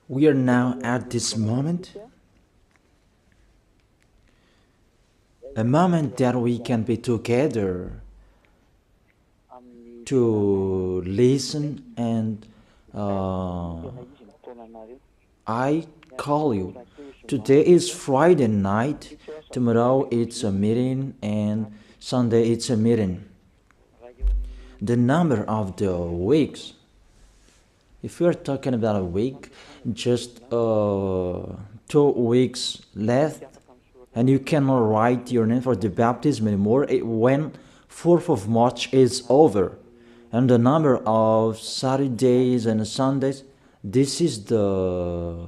We are now at this moment, a moment that we can be together to listen, and I call you. Today is Friday night, tomorrow it's a meeting, and Sunday it's a meeting. The number of the weeks, if we are talking about a week, just 2 weeks left, and you cannot write your name for the baptism anymore when 4th of March is over. And the number of Saturdays and Sundays, this is the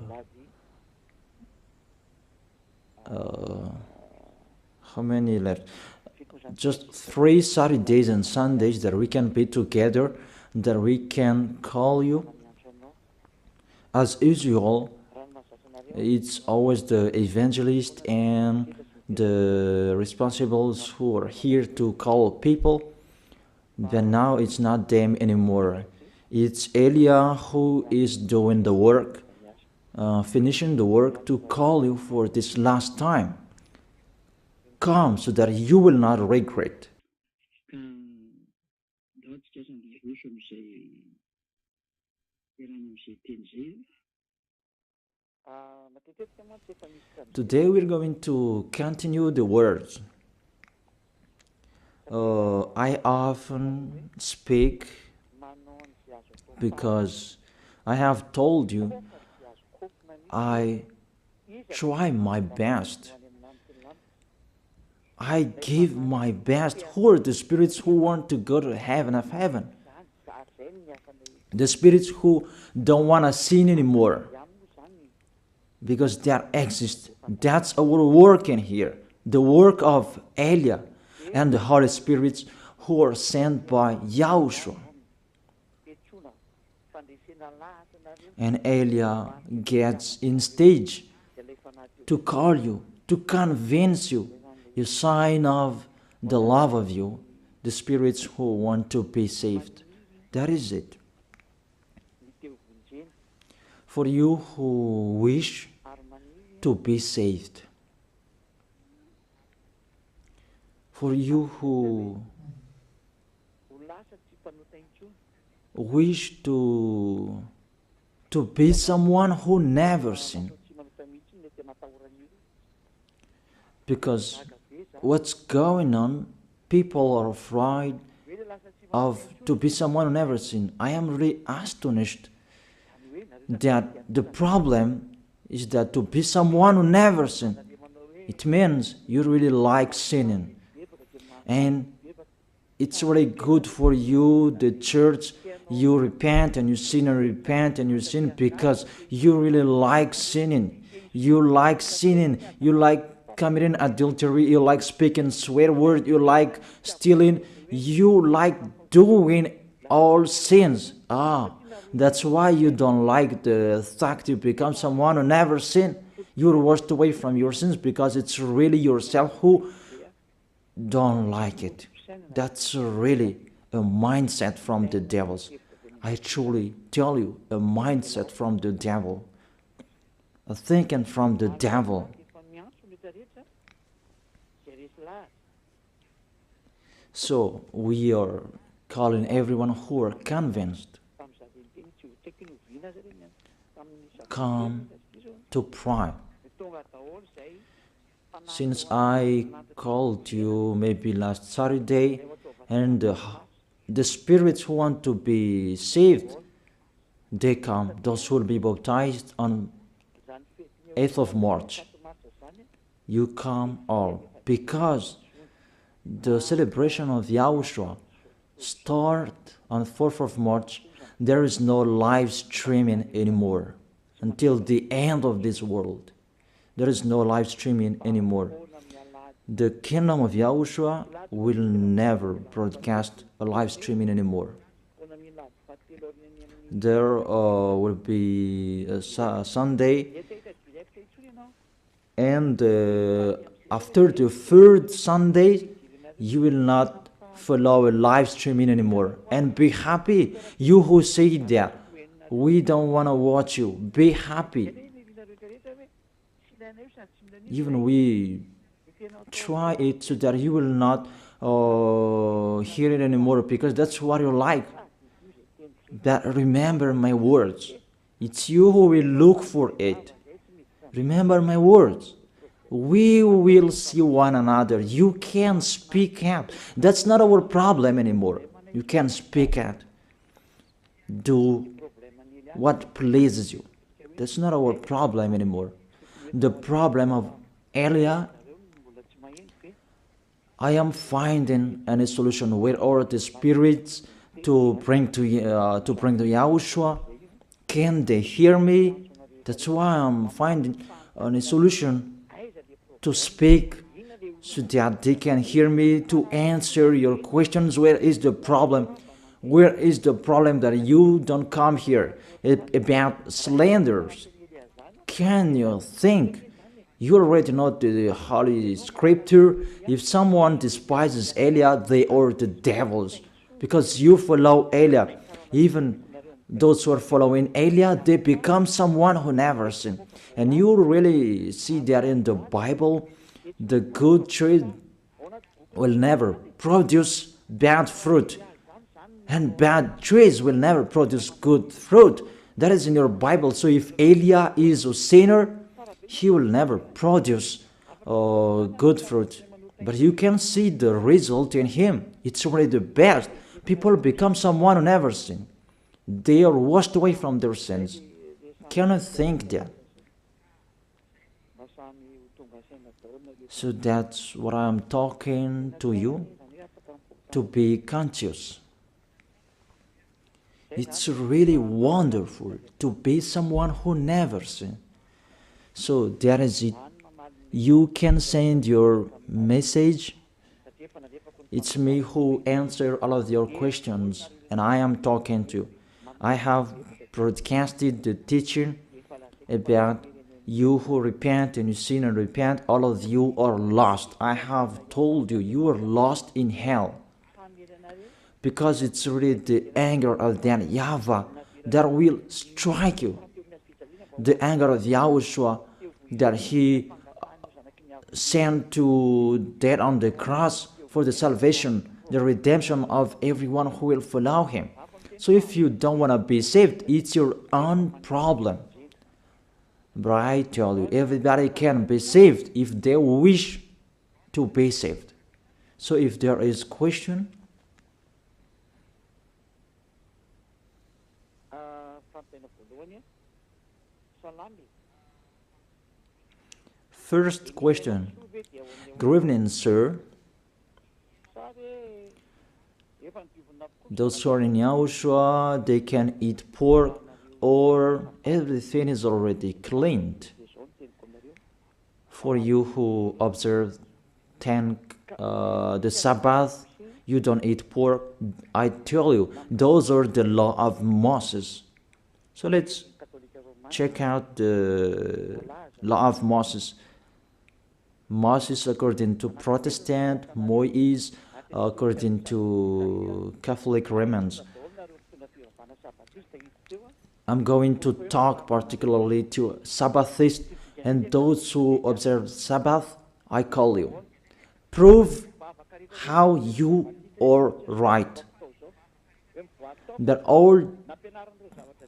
how many left? Just 3 Saturdays and Sundays that we can be together, that we can call you. As usual, it's always the evangelist and the responsibles who are here to call people. But now it's not them anymore. It's Elia who is doing the work, finishing the work to call you for this last time. Come so that you will not regret. Today we're going to continue the words. I often speak because I have told you I try my best. I give my best. Who are the spirits who want to go to heaven of heaven? The spirits who don't want to sin anymore, because that exists. That's our work in here. The work of Elia and the Holy Spirits who are sent by YAHOSHUAH. And Elia gets in stage to call you, to convince you, a sign of the love of you, the spirits who want to be saved. That is it. For you who wish to be saved, for you who wish to be someone who never sinned, because what's going on, people are afraid of to be someone who never sinned. I am really astonished that the problem is that to be someone who never sinned, it means you really like sinning. And it's really good for you, the church, you repent and you sin and repent and you sin because you really like sinning. You like sinning, you like committing adultery, you like speaking swear word, you like stealing, you like doing all sins. That's why you don't like the fact to become someone who never sinned. You're washed away from your sins because it's really yourself who don't like it. That's really a mindset from the devils. I truly tell you, a mindset from the devil. A thinking from the devil. So we are calling everyone who are convinced, come to pray. Since I called you maybe last Saturday, and the spirits who want to be saved, they come, those who will be baptized on 8th of March. You come all, because the celebration of YAHOSHUAH start on 4th of March. There is no live streaming anymore until the end of this world. There is no live streaming anymore. The kingdom of YAHOSHUAH will never broadcast a live streaming anymore. There will be a Sunday, and after the third Sunday, you will not follow a live streaming anymore. And be happy, you who say that. We don't want to watch you. Be happy. Even we try it so that you will not hear it anymore because that's what you like. But remember my words. It's you who will look for it. Remember my words. We will see one another. You can speak out. That's not our problem anymore. You can speak out. Do what pleases you. That's not our problem anymore. The problem of Elia, I am finding a solution where all the spirits to bring to YAHOSHUAH. Can they hear me? That's why I'm finding a solution to speak so that they can hear me, to answer your questions. Where is the problem? Where is the problem that you don't come here about slanders? Can you think? You already know the Holy Scripture. If someone despises Elia, they are the devils. Because you follow Elia. Even those who are following Elia, they become someone who never sinned. And you really see that in the Bible, the good tree will never produce bad fruit. And bad trees will never produce good fruit. That is in your Bible. So if Elia is a sinner, he will never produce good fruit. But you can see the result in him. It's already the best. People become someone who never sinned. They are washed away from their sins. Can you think that? So that's what I'm talking to you, to be conscious. It's really wonderful to be someone who never sinned. So that is it. You can send your message. It's me who answer all of your questions, and I am talking to you. I have broadcasted the teaching about you who repent and you sin and repent. All of you are lost. I have told you, you are lost in hell. Because it's really the anger of that YAHVAH that will strike you. The anger of YAHOSHUAH that he sent to death on the cross for the salvation, the redemption of everyone who will follow him. So if you don't want to be saved, it's your own problem. But I tell you, everybody can be saved if they wish to be saved. So if there is question, first question. Good evening, sir. Those who are in YAHOSHUAH, they can eat pork or everything is already cleaned. For you who observe the Sabbath, you don't eat pork. I tell you, those are the law of Moses. So let's check out the law of Moses. Moses according to Protestant, Moshè according to Catholic Romans. I'm going to talk particularly to Sabbathists and those who observe Sabbath. I call you. Prove how you are right. That all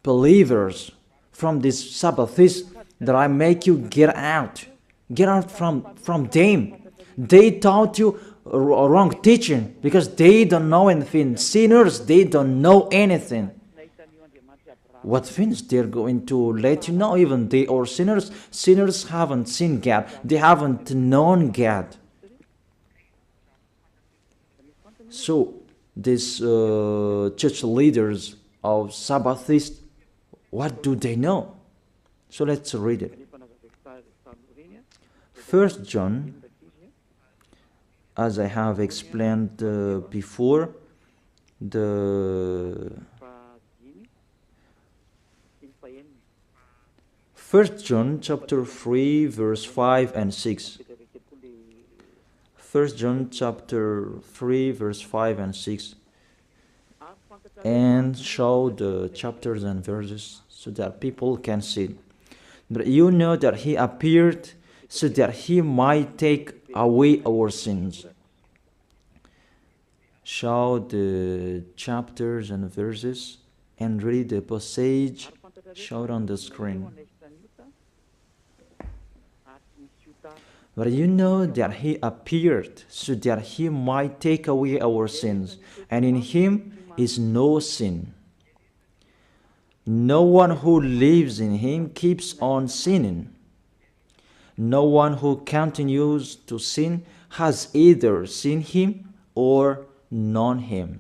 believers from this Sabbathists, that I make you get out. Get out from them. They taught you wrong teaching because they don't know anything. Sinners, they don't know anything. What things they're going to let you know? Even they are sinners. Sinners haven't seen God. They haven't known God. So these church leaders of Sabbathists, what do they know? So let's read it. 1 John, as I have explained before, the 1 John chapter 3 verse 5 and 6. 1 John chapter 3 verse 5 and 6. and show the chapters and verses so that people can see. But you know that he appeared so that he might take away our sins. Show the chapters and verses and read the passage showed on the screen. But you know that he appeared so that he might take away our sins, and in him is no sin. No one who lives in him keeps on sinning. No one who continues to sin has either seen him or known him.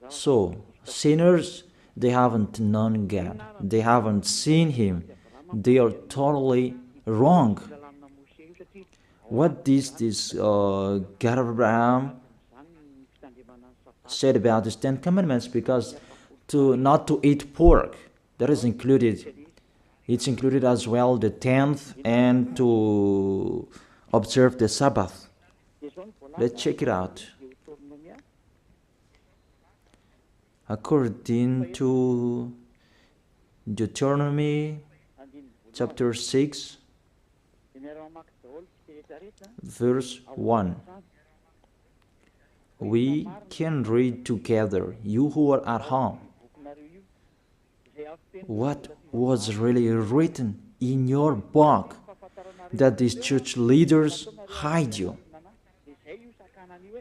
So, sinners, they haven't known God. They haven't seen him. They are totally wrong. What did this God of Abraham said about the 10 Commandments? Because not to eat pork, that is included. It's included as well the 10th and to observe the Sabbath. Let's check it out. According to Deuteronomy chapter 6, verse 1. We can read together, you who are at home, what was really written in your book that these church leaders hide you.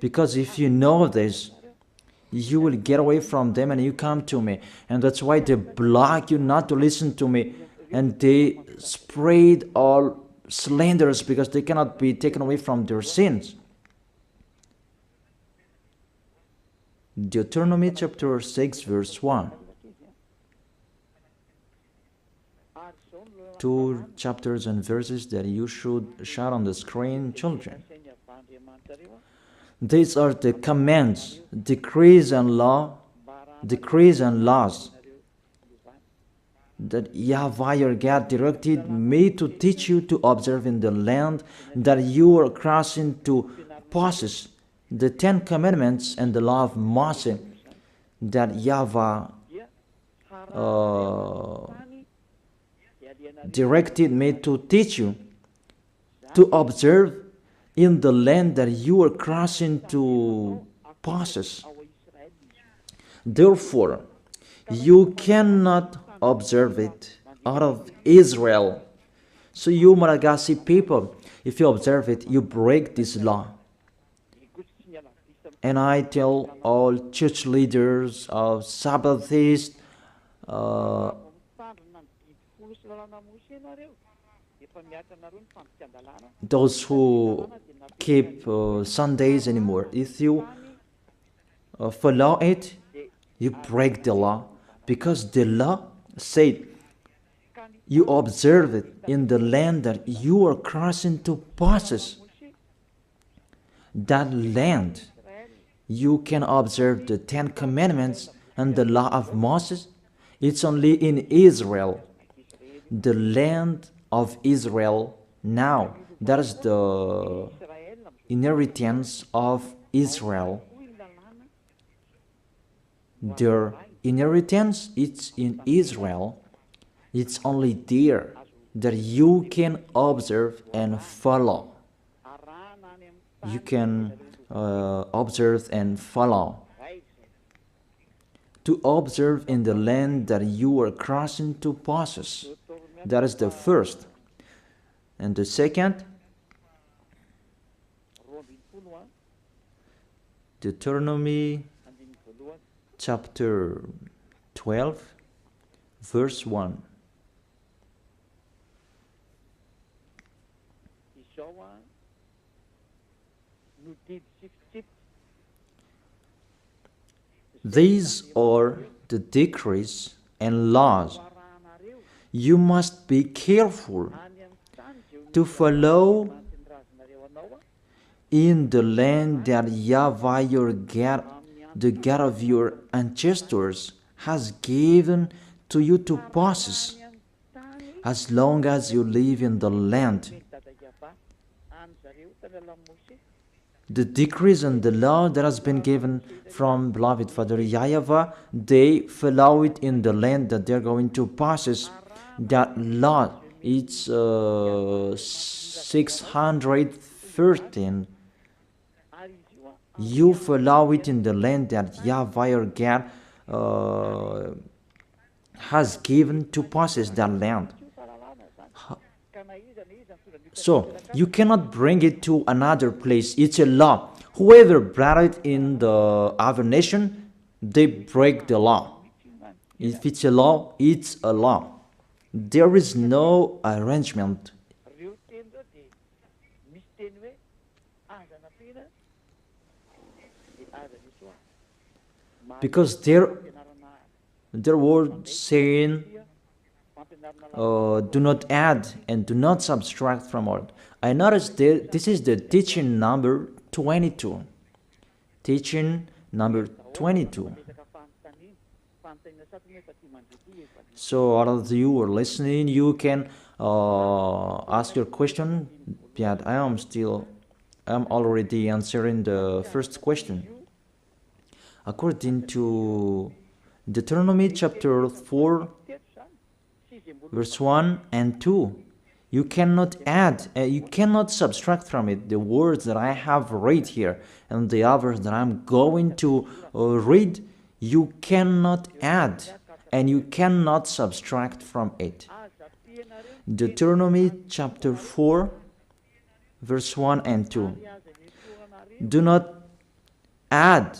Because if you know this, you will get away from them and you come to me. And that's why they block you not to listen to me. And they spread all slanders because they cannot be taken away from their sins. Deuteronomy chapter 6 verse 1. 2 chapters and verses that you should shout on the screen, children. These are the commands, decrees and laws that YAHVAH your God directed me to teach you to observe in the land that you are crossing to possess, the 10 Commandments and the law of Moshè that YAHVAH directed me to teach you to observe in the land that you are crossing to possess. Therefore, you cannot observe it out of Israel. So you Malagasy people, if you observe it, you break this law. And I tell all church leaders of Sabbathists, those who keep Sundays anymore, if you follow it, you break the law, because the law said you observe it in the land that you are crossing to possess. That land, you can observe the 10 Commandments and the law of Moses. It's only in Israel, the land of Israel now. That is the inheritance of Israel. Their inheritance, it's in Israel. It's only there that you can observe and follow. You can observe and follow. To observe in the land that you are crossing to possess. That is the first. And the second, Deuteronomy chapter 12, verse 1. These are the decrees and laws you must be careful to follow in the land that YAHVAH your God, the God of your ancestors, has given to you to possess, as long as you live in the land. the decrees and the law that has been given from beloved Father YAHVAH, they follow it in the land that they're going to possess. That law, it's 613. You follow it in the land that YAHVAH your God has given to possess that land. So you cannot bring it to another place. It's a law. Whoever brought it in the other nation, they break the law. If it's a law, it's a law. There is no arrangement. Because their word saying, do not add and do not subtract from it. I noticed this is the teaching number 22. Teaching number 22. So all of you who are listening, you can ask your question. Yeah, I'm already answering the first question. According to Deuteronomy chapter 4, verse 1 and 2, you cannot add, you cannot subtract from it the words that I have read here and the others that I'm going to read. You cannot add and you cannot subtract from it. Deuteronomy chapter 4, verse 1 and 2. Do not add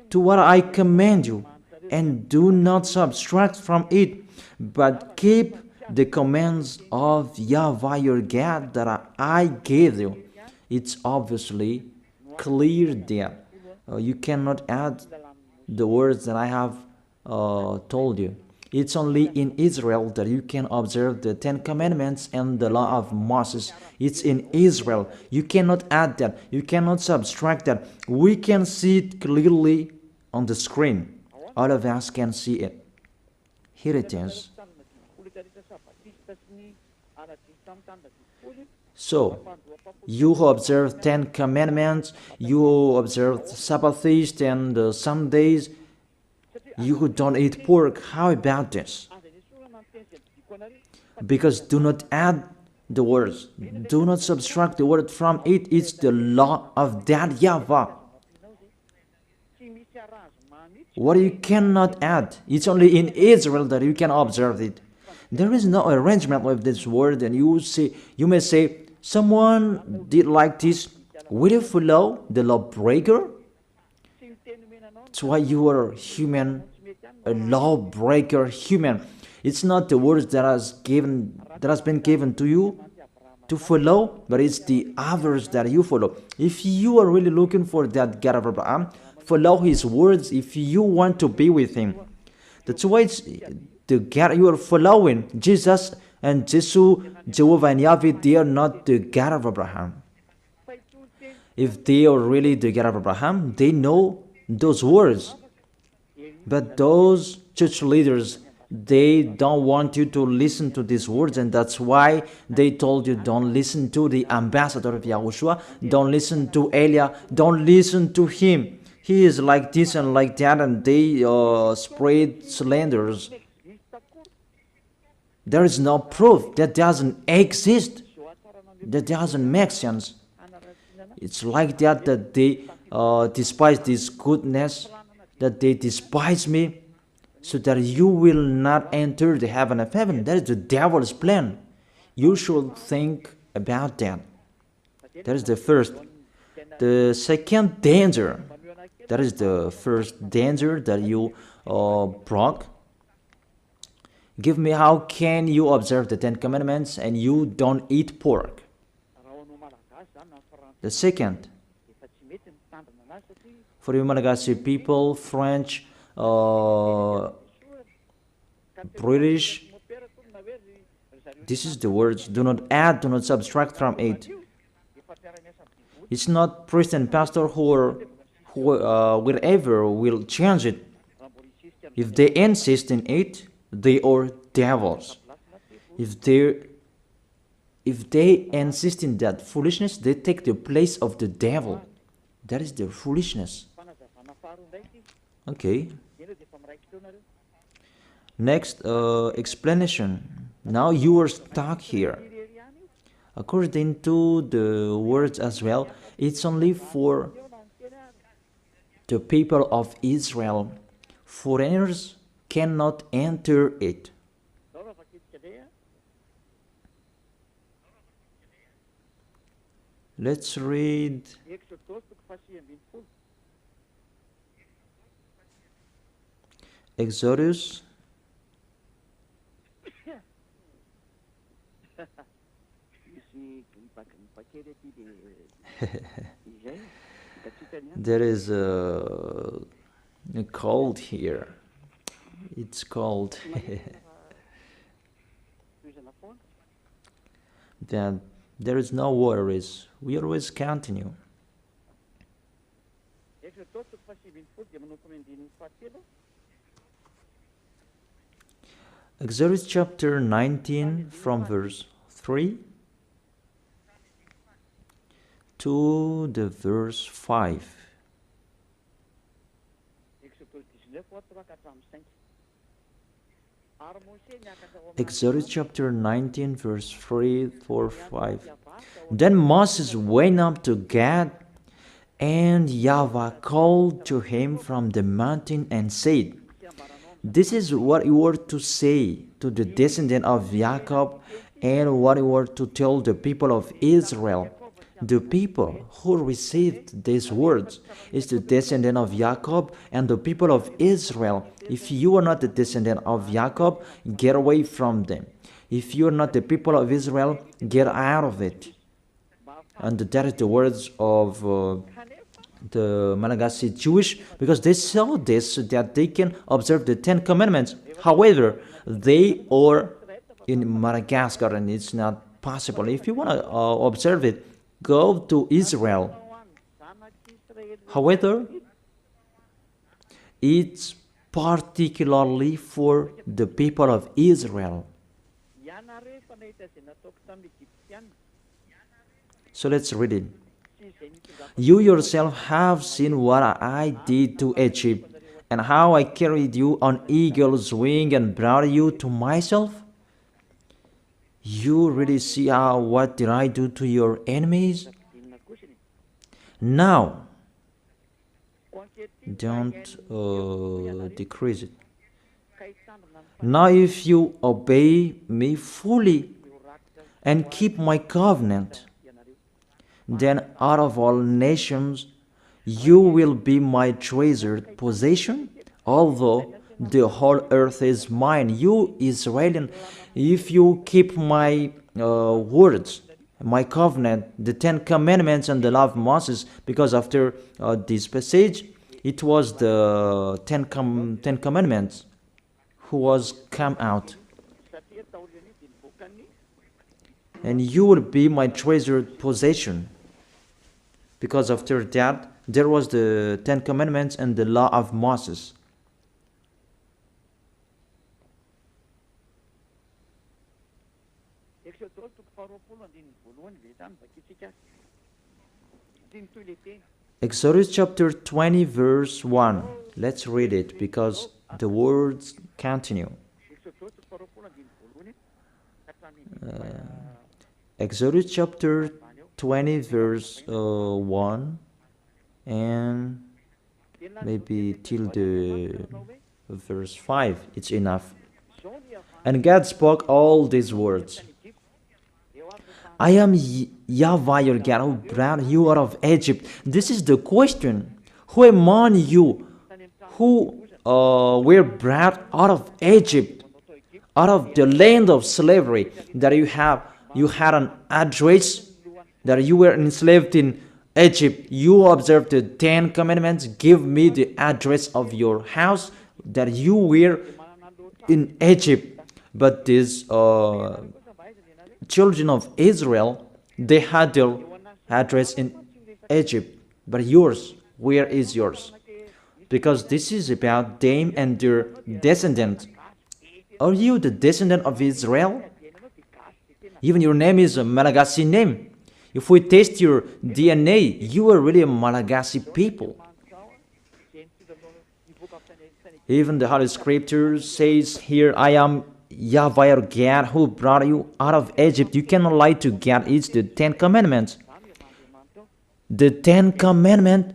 to what I command you, and do not subtract from it, but keep the commands of YAHVAH your God that I gave you. It's obviously clear there. You cannot add the words that I have told you. It's only in Israel that you can observe the 10 Commandments and the law of Moses. It's in Israel. You cannot add that. You cannot subtract that. We can see it clearly on the screen. All of us can see it. Here it is. So, you who observe 10 Commandments, you who observe Sabbath feast and Sundays, you who don't eat pork, how about this? Because do not add the words, do not subtract the word from it. It's the law of that YAHVAH. What you cannot add, it's only in Israel that you can observe it. There is no arrangement with this word, and you may say, someone did like this. Will you follow the lawbreaker? That's why you are human, a lawbreaker human. It's not the words that has been given to you to follow, but it's the others that you follow. If you are really looking for that God of Abraham, follow his words if you want to be with him. That's why it's the God you are following. Jesus and Jesus, Jehovah and Yahweh, they are not the God of Abraham. If they are really the God of Abraham, they know those words. But those church leaders, they don't want you to listen to these words, and that's why they told you don't listen to the ambassador of YAHOSHUAH, don't listen to Elia, don't listen to him. He is like this and like that, and they spread slanders. There is no proof. That doesn't exist. That doesn't make sense. It's like that they despise this goodness, that they despise me, so that you will not enter the heaven of heaven. That is the devil's plan. You should think about that. That is the first. The second danger, that is the first danger that you brought. Give me, how can you observe the 10 Commandments and you don't eat pork? The second, for you Malagasy people, French, British, this is the words, do not add, do not subtract from it. It's not priest and pastor who wherever will change it. If they insist in it, they are devils. If they If they insist in that foolishness, they take the place of the devil. That is their foolishness. Okay. Next, explanation. Now you are stuck here. According to the words as well, it's only for the people of Israel. Foreigners cannot enter it. Let's read Exodus there is a cold here. It's cold. Then there is no worries. We always continue. Exodus chapter 19 from verse 3 to the verse 5. Exodus chapter 19 verse 3 4 5. Then Moses went up to Gad, and YAHVAH called to him from the mountain and said, "This is what you were to say to the descendant of Jacob, and what you were to tell the people of Israel. The people who received these words is the descendant of Jacob and the people of Israel. If you are not the descendant of Jacob, get away from them. If you are not the people of Israel, get out of it." And that is the words of the Malagasy Jewish, because they saw this so that they can observe the 10 Commandments. However, they are in Madagascar and it's not possible. If you want to observe it, go to Israel. However, it's particularly for the people of Israel. So let's read it. You yourself have seen what I did to Egypt, and how I carried you on eagle's wing and brought you to myself. You really see what did I do to your enemies? Now, don't decrease it. Now if you obey me fully and keep my covenant, then out of all nations you will be my treasured possession, although the whole earth is mine. You Israelian, if you keep my words, my covenant, the 10 Commandments and the law of Moses, because after this passage, it was the 10 Commandments who was come out. And you will be my treasured possession. Because after that, there was the 10 Commandments and the law of Moses. Exodus chapter 20 verse 1. Let's read it because the words continue. Exodus chapter 20 verse 1 and maybe till the verse 5. It's enough. And God spoke all these words. I am YAHVAH your God who brought you out of Egypt. This is the question. Who among you who were brought out of Egypt, out of the land of slavery, that you had an address, that you were enslaved in Egypt, you observed the 10 Commandments, give me the address of your house, that you were in Egypt. But these children of Israel, they had their address in Egypt. But yours, where is yours? Because this is about them and their descendants. Are you the descendant of Israel? Even your name is a Malagasy name. If we test your DNA, you are really a Malagasy people. Even the Holy Scripture says here, I am YAHVAH your God who brought you out of Egypt. You cannot lie to God. It's the 10 Commandments. The 10 Commandments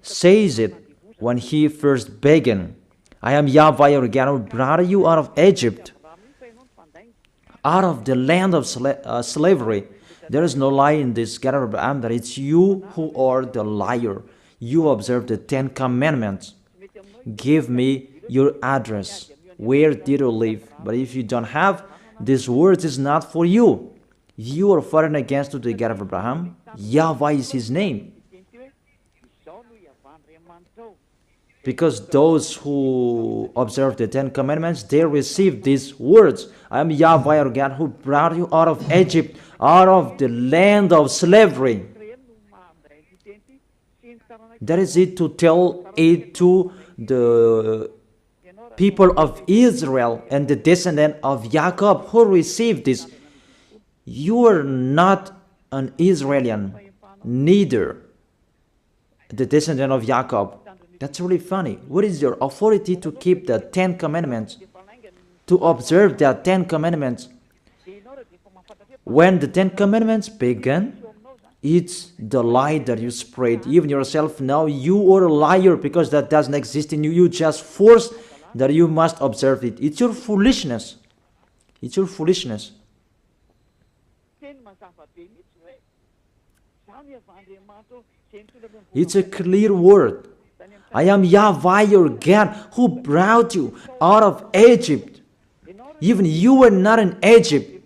says it when he first began. I am YAHVAH your God who brought you out of Egypt, out of the land of slavery. There is no lie in this God of Abraham that it's you who are the liar. You observe the 10 Commandments. Give me your address. Where did you live? But if you don't have, this word is not for you. You are fighting against the God of Abraham. YAHVAH is his name. Because those who observe the 10 Commandments, they receive these words. I am YAHVAH your God who brought you out of Egypt, out of the land of slavery. That is it, to tell it to the people of Israel and the descendant of Jacob who received this. You are not an Israelian, neither the descendant of Jacob. That's really funny. What is your authority to keep the 10 Commandments? To observe the 10 Commandments? When the 10 Commandments began, it's the lie that you spread. Even yourself now, you are a liar because that doesn't exist in you. You just force that you must observe it. It's your foolishness. It's your foolishness. It's a clear word. I am YAHVAH your God who brought you out of Egypt. Even you were not in Egypt,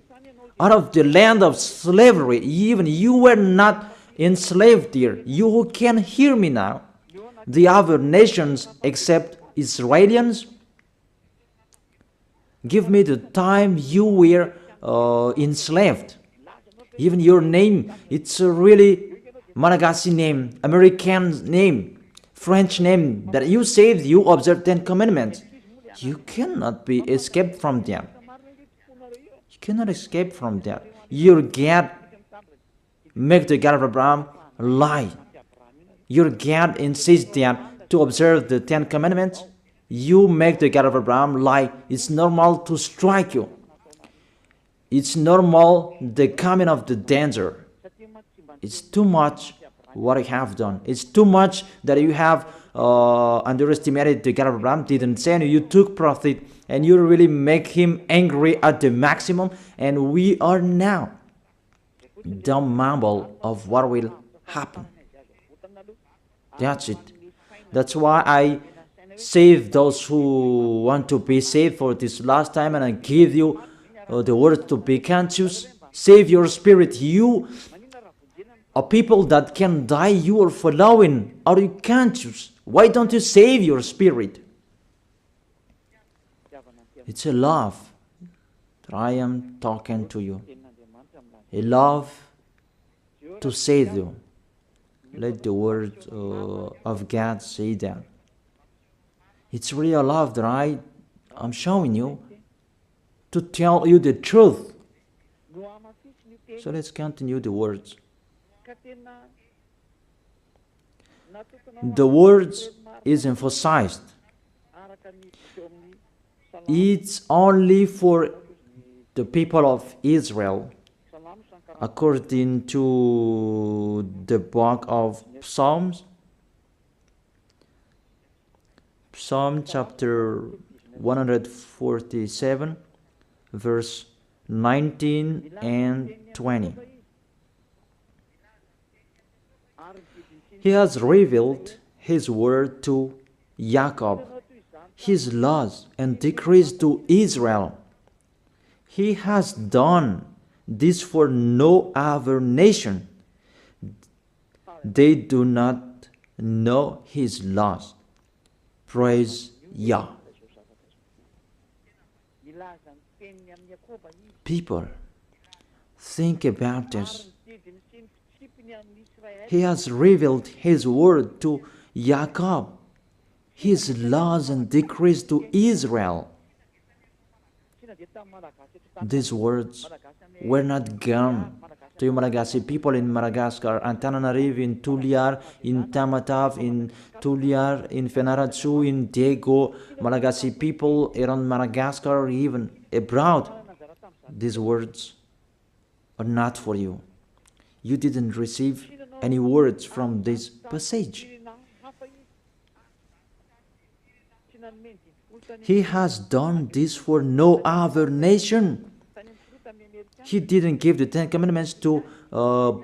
out of the land of slavery. Even you were not enslaved there. You who can hear me now, the other nations except Israelians, give me the time you were enslaved. Even your name, it's a really Malagasy name, American name, French name, that you saved, you observe 10 Commandments. You cannot be escaped from them. You cannot escape from that. Your God make the God of Abraham lie. Your God insists that to observe the 10 Commandments, you make the God of Abraham lie. It's normal to strike you. It's normal the coming of the danger. It's too much what you have done. It's too much that you have underestimated the God of Abraham, didn't send you. You took profit and you really make him angry at the maximum. And we are now the mumble of what will happen. That's it. That's why I save those who want to be saved for this last time, and I give you the word to be conscious. Save your spirit. You are people that can die. You are following. Are you conscious? Why don't you save your spirit? It's a love that I am talking to you. A love to save you. Let the word of God say that. It's really a love that I am showing you to tell you the truth. So let's continue the words. The words is emphasized. It's only for the people of Israel, according to the book of Psalms. Psalm chapter 147, verse 19 and 20. He has revealed his word to Jacob, his laws and decrees to Israel. He has done this for no other nation. They do not know his laws. Praise Yah. People, think about this. He has revealed his word to Jacob, his laws and decrees to Israel. These words were not gone to Malagasy people in Madagascar, in Antananarivo, in Tuliar, in Tamatave, in Tuliar, in Fenaratsu, in Diego, Malagasy people around Madagascar, even abroad. These words are not for you. You didn't receive any words from this passage. He has done this for no other nation. He didn't give the 10 Commandments to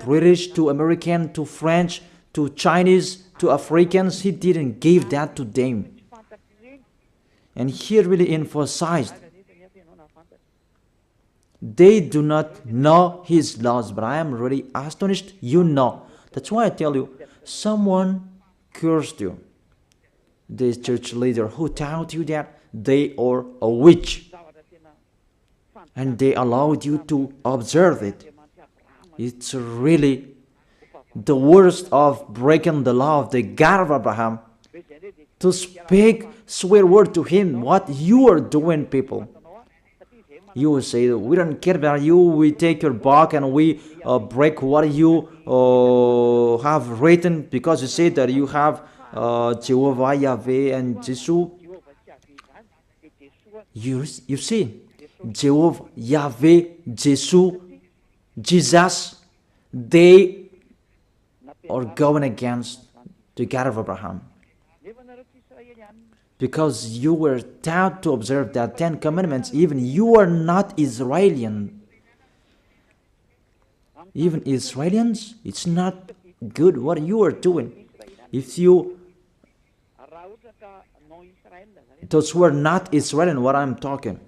British, to American, to French, to Chinese, to Africans. He didn't give that to them. And he really emphasized, they do not know his laws, but I am really astonished you know. That's why I tell you, someone cursed you. This church leader who taught you that they are a witch. And they allowed you to observe it. It's really the worst of breaking the law of the God of Abraham. To speak swear word to him, what you are doing, people. You will say, we don't care about you, we take your book and we break what you have written, because you say that you have Jehovah, Yahweh, and Jesus. You see, Jehovah, Yahweh, Jesus, they are going against the God of Abraham. Because you were taught to observe the 10 Commandments, even you are not Israelian. Even Israelians, it's not good what you are doing. If you, those who are not Israelian, what I'm talking,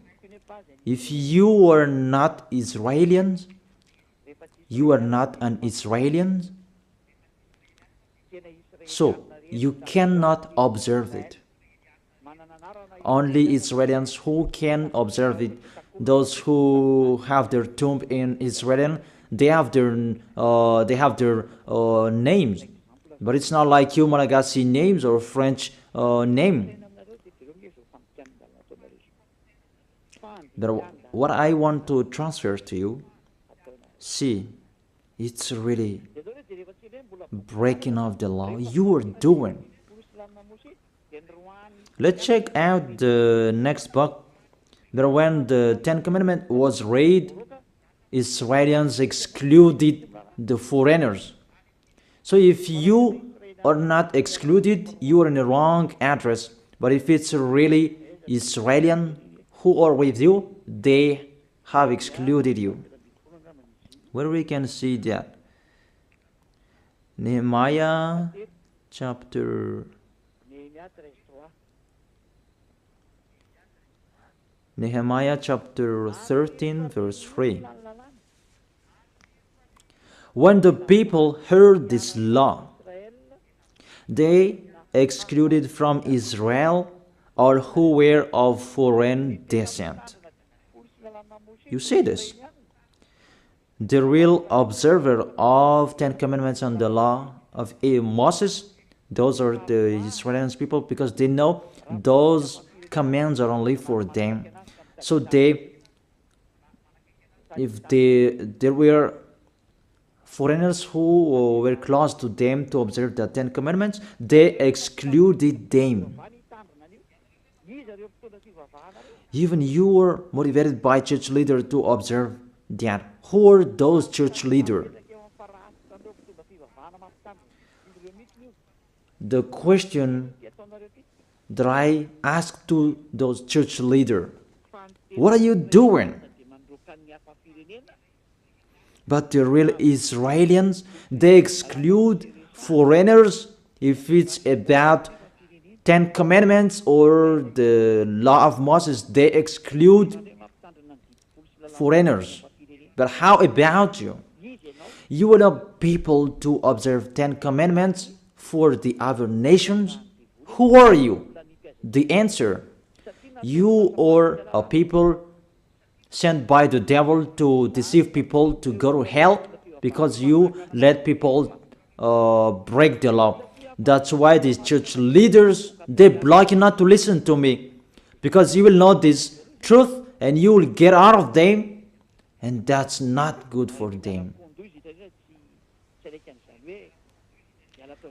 if you are not Israelians, you are not an Israelian, so you cannot observe it. Only Israelians who can observe it. Those who have their tomb in Israel, they have their names, but it's not like you Malagasy names or French name. But what I want to transfer to you, see, it's really breaking of the law you are doing. Let's check out the next book. But when the 10 Commandments was read, Israelians excluded the foreigners. So if you are not excluded, you are in the wrong address. But if it's really Israelian who are with you, they have excluded you. Where we can see that? Nehemiah chapter 13, verse 3. When the people heard this law, they excluded from Israel all who were of foreign descent. You see this? The real observer of 10 Commandments and the law of Moses, those are the Israelians people, because they know those commands are only for them. So if there were foreigners who were close to them to observe the 10 Commandments, they excluded them. Even you were motivated by church leader to observe that. Who are those church leaders? The question that I asked to those church leaders, what are you doing? But the real Israelians, they exclude foreigners if it's about 10 Commandments or the law of Moses. They exclude foreigners. But how about you? You allow people to observe 10 Commandments for the other nations? Who are you? The answer, you are a people sent by the devil to deceive people to go to hell because you let people break the law. That's why these church leaders, they block you not to listen to me, because you will know this truth and you will get out of them, and that's not good for them.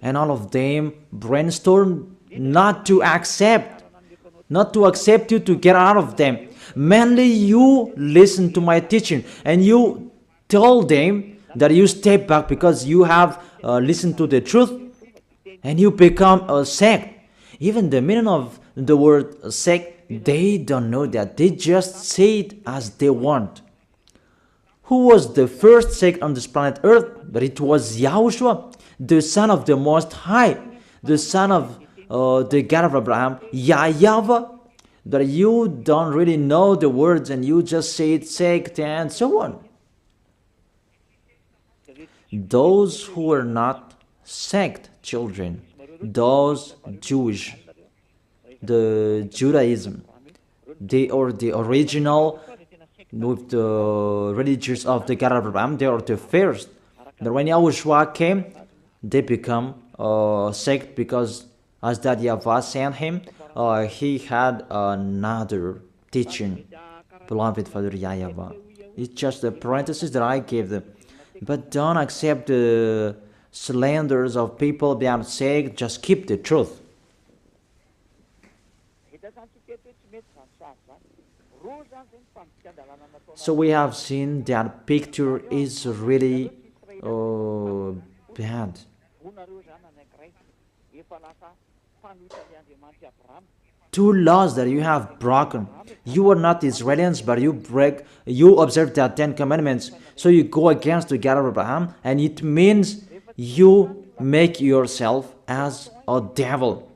And all of them brainstorm not to accept you to get out of them. Mainly you listen to my teaching and you tell them that you step back because you have listened to the truth, and you become a sect. Even the meaning of the word sect, they don't know that. They just say it as they want. Who was the first sect on this planet Earth? But it was Yahushua, the son of the Most High, the son of the God of Abraham, YAHVAH. That you don't really know the words and you just say it sect and so on. Those who are not sect children, those Jewish, the Judaism, they are the original with the religions of the God of Abraham. They are the first. But when YAHOSHUAH came, they become a sect because as that YAHVAH sent him, he had another teaching. Beloved Father YAHVAH. It's just a parenthesis that I gave them. But don't accept the slanders of people being sect. Just keep the truth. So we have seen that picture is really bad. Two laws that you have broken. You are not Israelians, but you observe the 10 commandments. So you go against the God of Abraham, and it means you make yourself as a devil.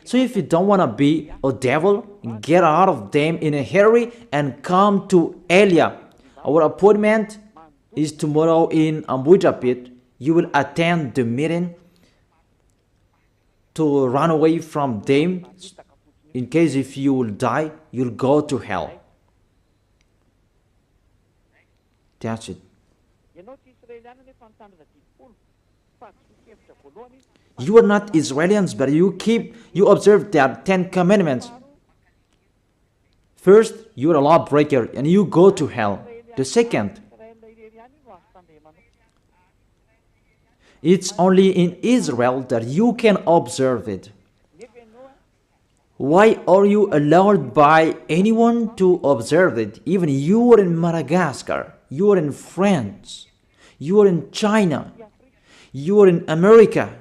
So if you don't want to be a devil, get out of them in a hurry and come to Elia. Our appointment is tomorrow in Ambuja Pit. You will attend the meeting to run away from them. In case if you will die, you'll go to hell. That's it. You are not Israelians, but you observe the 10 commandments. First, you are a lawbreaker and you go to hell. The second, it's only in Israel that you can observe it. Why are you allowed by anyone to observe it? Even you are in Madagascar, you are in France, you are in China, you are in America,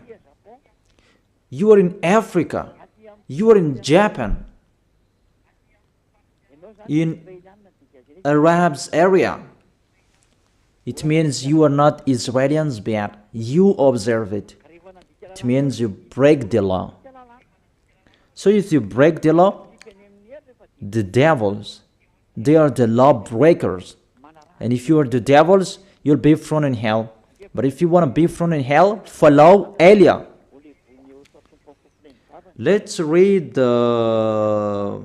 you are in Africa, you are in Japan, in Arabs area. It means you are not Israelians, but you observe it. It means you break the law. So if you break the law, the devils, they are the law breakers. And if you are the devils, you'll be thrown in hell. But if you want to be thrown in hell, follow Elia. Let's read the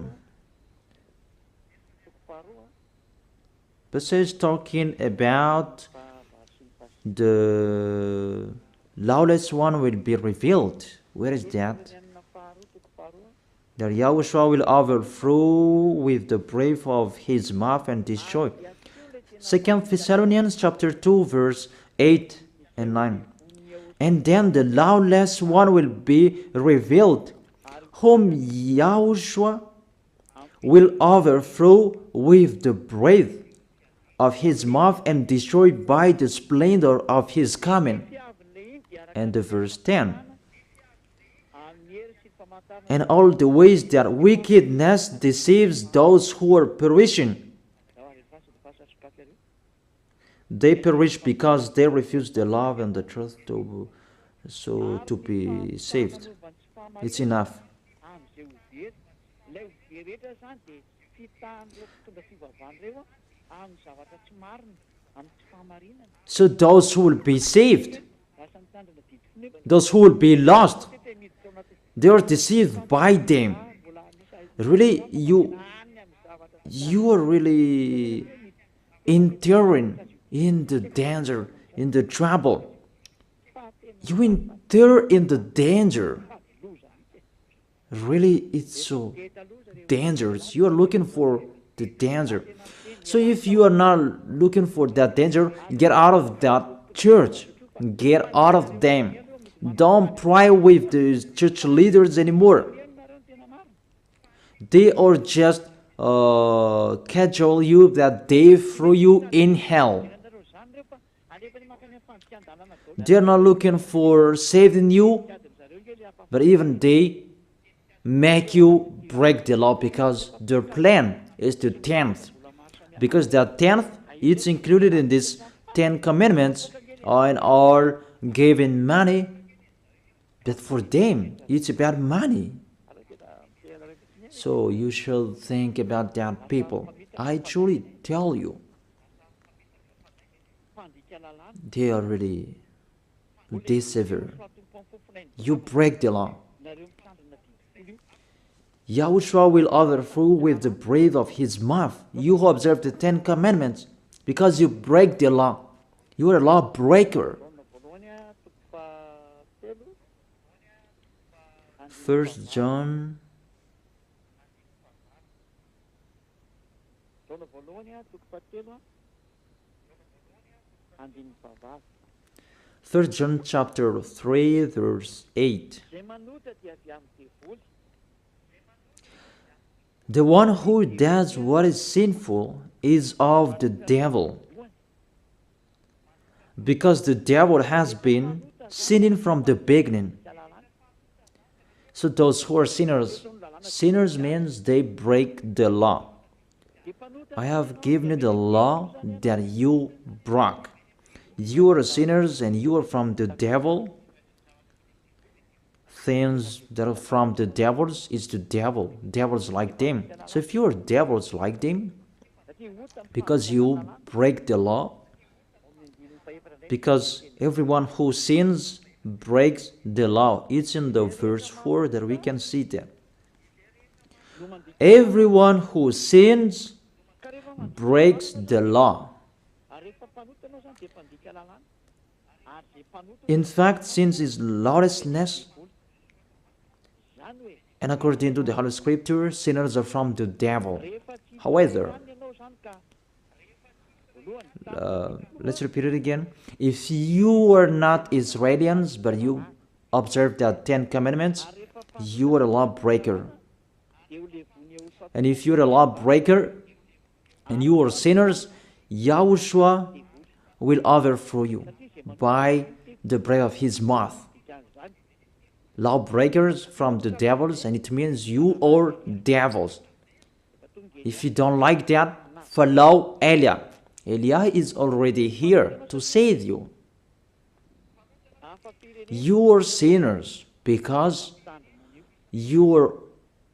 passage talking about the lawless one will be revealed. Where is that? That YAHOSHUAH will overthrow with the breath of his mouth and destroy. 2 Thessalonians chapter 2 verse 8 and 9. And then the lawless one will be revealed, whom YAHOSHUAH will overthrow with the breath of his mouth and destroy by the splendor of his coming. And the verse 10. And all the ways that wickedness deceives those who are perishing. They perish because they refuse the love and the truth to be saved. It's enough. So those who will be saved, those who will be lost, they are deceived by them. Really, you are really entering in the danger, in the trouble. You enter in the danger. Really, it's so dangerous. You are looking for the danger. So if you are not looking for that danger, get out of that church. Get out of them. Don't pray with the church leaders anymore. They are just cajole you that they throw you in hell. They are not looking for saving you, but even they make you break the law because their plan is to tenth. Because that tenth, it's included in this 10 commandments and are giving money, but for them, it's about money. So you should think about that, people. I truly tell you, they are really deceiver. You break the law. YAHOSHUAH will overthrow with the breath of his mouth. You who observe the 10 commandments, because you break the law. You are a lawbreaker. 1 John 3 John chapter 3 verse 8. The one who does what is sinful is of the devil, because the devil has been sinning from the beginning. So those who are sinners, sinners means they break the law. I have given you the law that you broke. You are sinners and you are from the devil. Things that are from the devils is the devil. Devils like them. So if you are devils like them, because you break the law, because everyone who sins breaks the law. It's in the verse 4 that we can see that. Everyone who sins breaks the law. In fact, sin is lawlessness. And according to the Holy Scripture, sinners are from the devil. However, let's repeat it again. If you are not Israelians, but you observe the 10 commandments, you are a lawbreaker. And if you are a lawbreaker and you are sinners, YAHOSHUAH will overthrow you by the breath of his mouth. Lawbreakers from the devils, and it means you are devils. If you don't like that, follow Eliah. Eliah is already here to save you. You are sinners because you are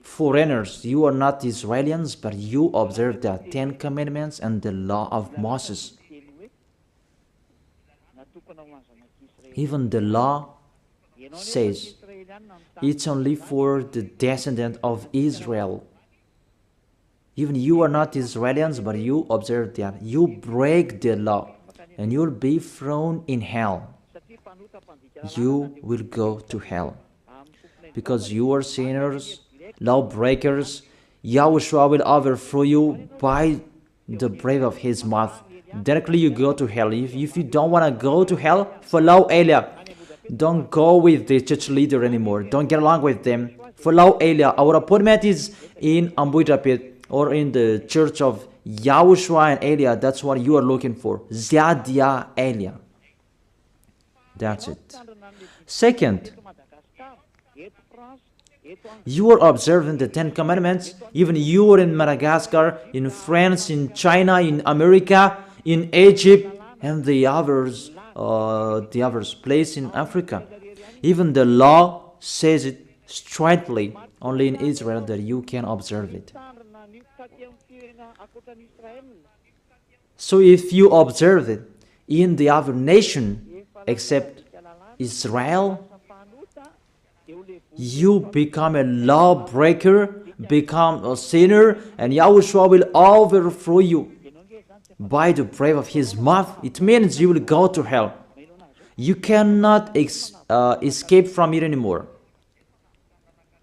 foreigners. You are not Israelians, but you observe the 10 commandments and the law of Moses. Even the law says it's only for the descendant of Israel. Even you are not Israelians, but you observe that. You break the law, and you'll be thrown in hell. You will go to hell. Because you are sinners, lawbreakers, YAHOSHUAH will overthrow you by the breath of his mouth. Directly you go to hell. If you don't want to go to hell, follow Eliah. Don't go with the church leader anymore. Don't get along with them. Follow Eliah. Our appointment is in Ambuidapit or in the church of YAHOSHUAH and Eliah. That's what you are looking for. Ziadia Eliah. That's it. Second, you are observing the 10 commandments. Even you are in Madagascar, in France, in China, in America, in Egypt, and the others place in Africa. Even the law says it straightly, only in Israel that you can observe it. So if you observe it in the other nation except Israel, you become a lawbreaker, become a sinner, and YAHOSHUAH will overthrow you by the breath of his mouth. It means you will go to hell. You cannot escape from it anymore.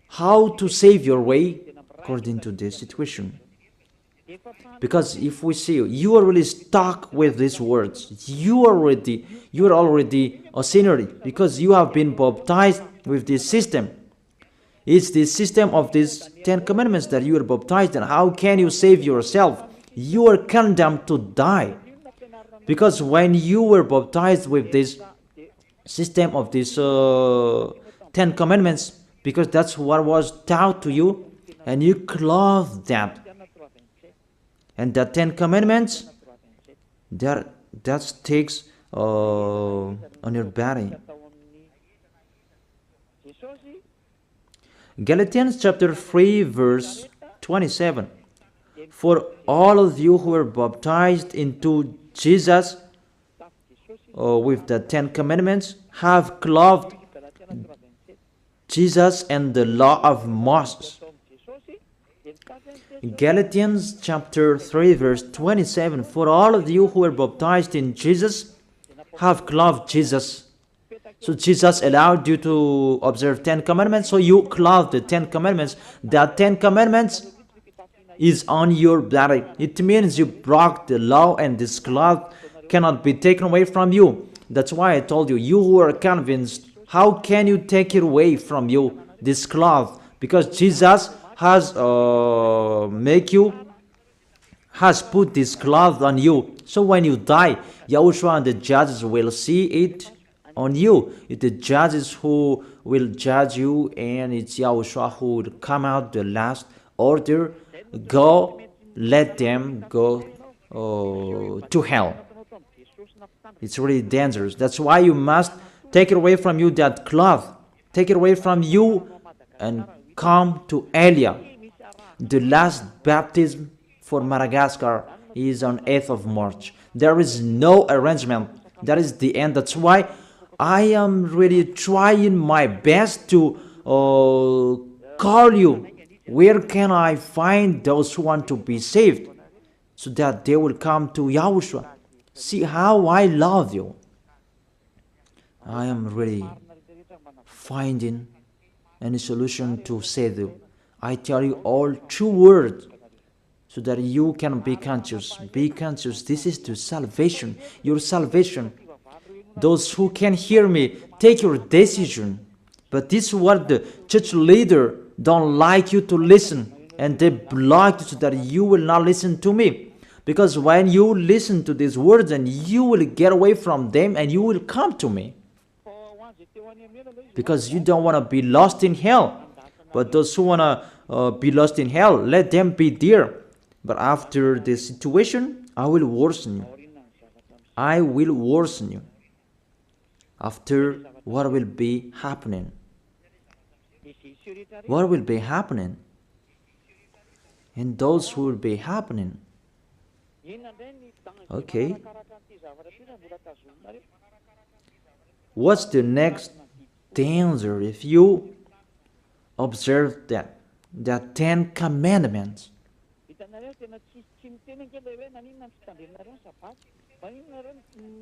How to save your way according to this situation? Because if we see you are really stuck with these words, you are already a sinner because you have been baptized with this system. It's the system of these 10 commandments that you are baptized in. How can you save yourself? You are condemned to die. Because when you were baptized with this system of these 10 commandments, because that's what was taught to you, and you clothed that. And the 10 commandments, that takes on your body. Galatians chapter 3 verse 27. For all of you who are baptized into Jesus with the 10 commandments have clothed Jesus and the law of Moses. Galatians chapter 3 verse 27. For all of you who are baptized in Jesus have clothed Jesus. So Jesus allowed you to observe 10 commandments, so you clothed the 10 commandments. The 10 commandments is on your body. It means you broke the law, and this cloth cannot be taken away from you. That's why I told you, you who are convinced, how can you take it away from you, this cloth? Because Jesus has has put this cloth on you. So when you die, Yahushua and the judges will see it on you. It's the judges who will judge you, and it's Yahushua who will come out the last order. Go, let them go to hell. It's really dangerous. That's why you must take it away from you, that cloth. Take it away from you and come to Elia. The last baptism for Madagascar is on 8th of March. There is no arrangement. That is the end. That's why I am really trying my best to call you. Where can I find those who want to be saved so that they will come to Yahushua? See how I love you. I am really finding any solution to save you. I tell you all true words so that you can be conscious. Be conscious. This is the salvation, your salvation. Those who can hear me, take your decision. But this is what the church leader don't like you to listen, and they block you so that you will not listen to me. Because when you listen to these words, and you will get away from them and you will come to me. Because you don't want to be lost in hell. But those who want to be lost in hell, let them be there. But after this situation, I will worsen you. I will worsen you. After, what will be happening? What will be happening? And those who will be happening. Okay. What's the next danger if you observe that? The 10 commandments.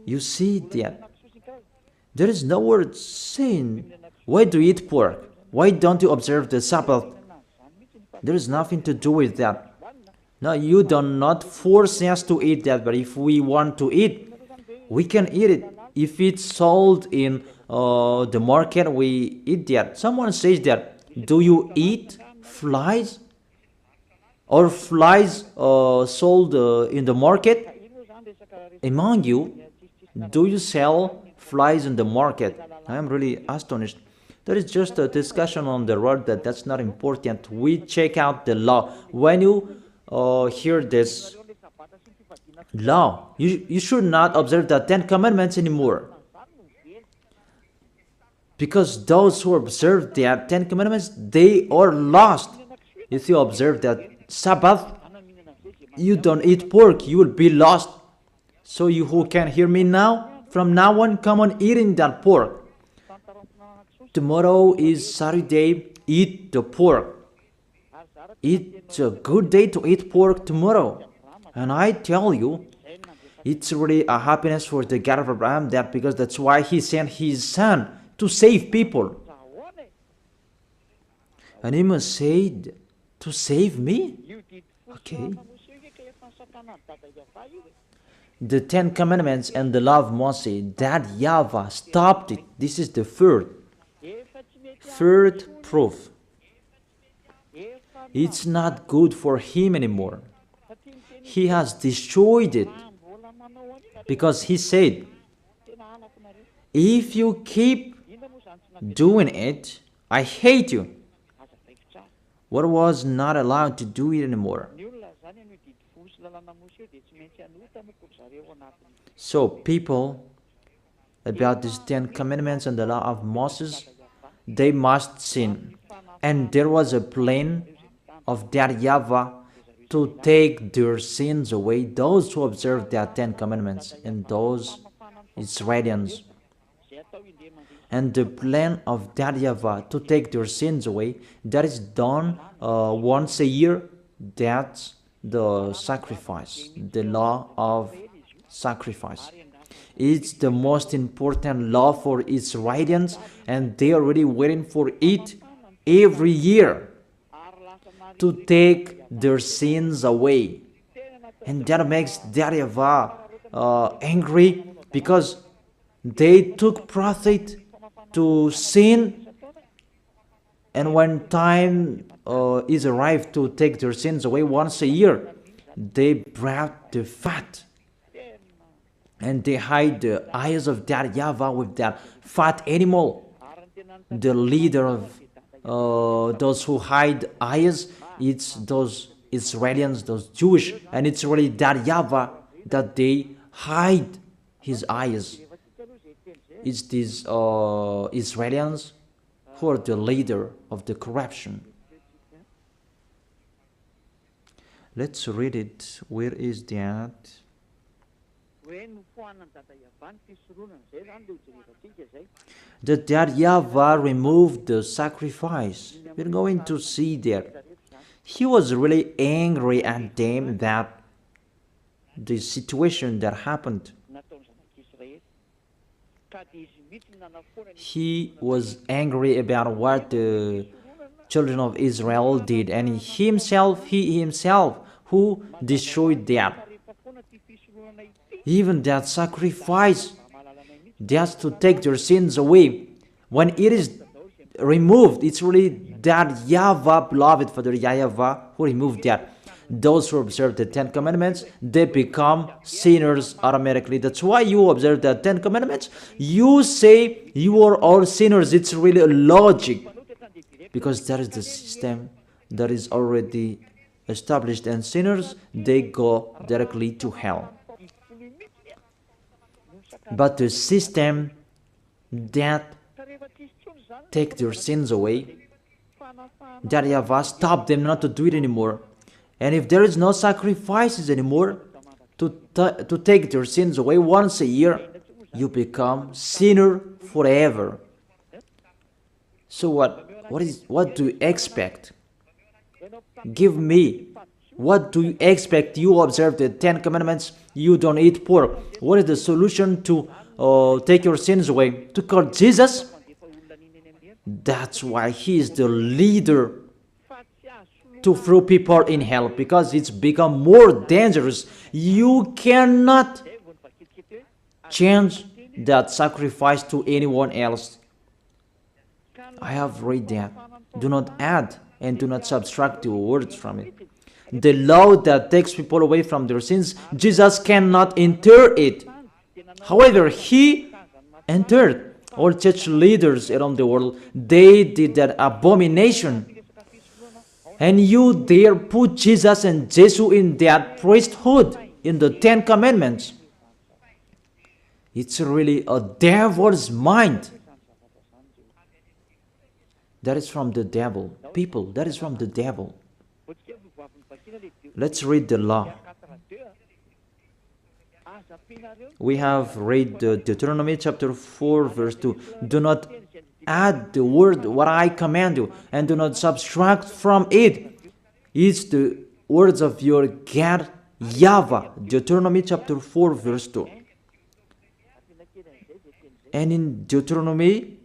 You see that there is no word saying, why do you eat pork? Why don't you observe the Sabbath? There is nothing to do with that. No, you do not force us to eat that, but if we want to eat, we can eat it. If it's sold in the market, we eat that. Someone says that, do you eat flies? Or flies sold in the market? Among you, do you sell flies in the market? I am really astonished. There is just a discussion on the road that's not important. We check out the law. When you hear this law, you should not observe the 10 commandments anymore. Because those who observe the 10 commandments, they are lost. If you observe that Sabbath, you don't eat pork, you will be lost. So you who can hear me now, from now on, come on eating that pork. Tomorrow is Saturday, eat the pork. It's a good day to eat pork tomorrow. And I tell you, it's really a happiness for the God of Abraham, that because that's why he sent his son to save people. And he must say, to save me? Okay. the Ten Commandments and the law of Moses, that YAHVAH stopped it. This is the third proof. It's not good for him anymore. He has destroyed it because he said, if you keep doing it, I hate you. What was not allowed to do it anymore. So people, about these 10 commandments and the law of Moses, they must sin. And there was a plan of that YAHVAH to take their sins away, those who observe their 10 commandments and those Israelians. And the plan of that YAHVAH to take their sins away, that is done once a year. That's the sacrifice, the law of sacrifice. It's the most important law for Israelians, and they are already waiting for it every year to take their sins away. And that makes that YAHVAH angry, because they took profit to sin, and when time is arrived to take their sins away once a year, they brought the fat and they hide the eyes of that YAHVAH with that fat animal. The leader of those who hide eyes, it's those Israelians, those Jewish, and it's really that YAHVAH that they hide his eyes. It's these Israelians who are the leader of the corruption. Let's read it. Where is that? That YAHVAH removed the sacrifice. We're going to see there. He was really angry at them, that the situation that happened. He was angry about what the children of Israel did, and he himself who destroyed that. Even that sacrifice, just to take their sins away, when it is removed, it's really that YAHVAH, beloved Father YAHVAH, who removed that. Those who observe the 10 commandments, they become sinners automatically. That's why you observe the 10 commandments. You say you are all sinners. It's really a logic, because that is the system that is already established, and sinners, they go directly to hell. But the system that take their sins away, that YAHVAH stop them not to do it anymore. And if there is no sacrifices anymore to take their sins away once a year, you become sinner forever. So what do you expect? Give me. What do you expect? You observe the 10 commandments, you don't eat pork. What is the solution to take your sins away? To call Jesus? That's why he is the leader to throw people in hell, because it's become more dangerous. You cannot change that sacrifice to anyone else. I have read that. Do not add and do not subtract the words from it. The law that takes people away from their sins, Jesus cannot enter it. However, he entered. All church leaders around the world, they did that abomination. And you dare put Jesus and Jesus in that priesthood, in the 10 commandments. It's really a devil's mind. That is from the devil. People, that is from the devil. Let's read the law. We have read Deuteronomy chapter 4 verse 2. Do not add the word what I command you, and do not subtract from it. It's the words of your God YAHVAH. Deuteronomy chapter 4 verse 2. And in Deuteronomy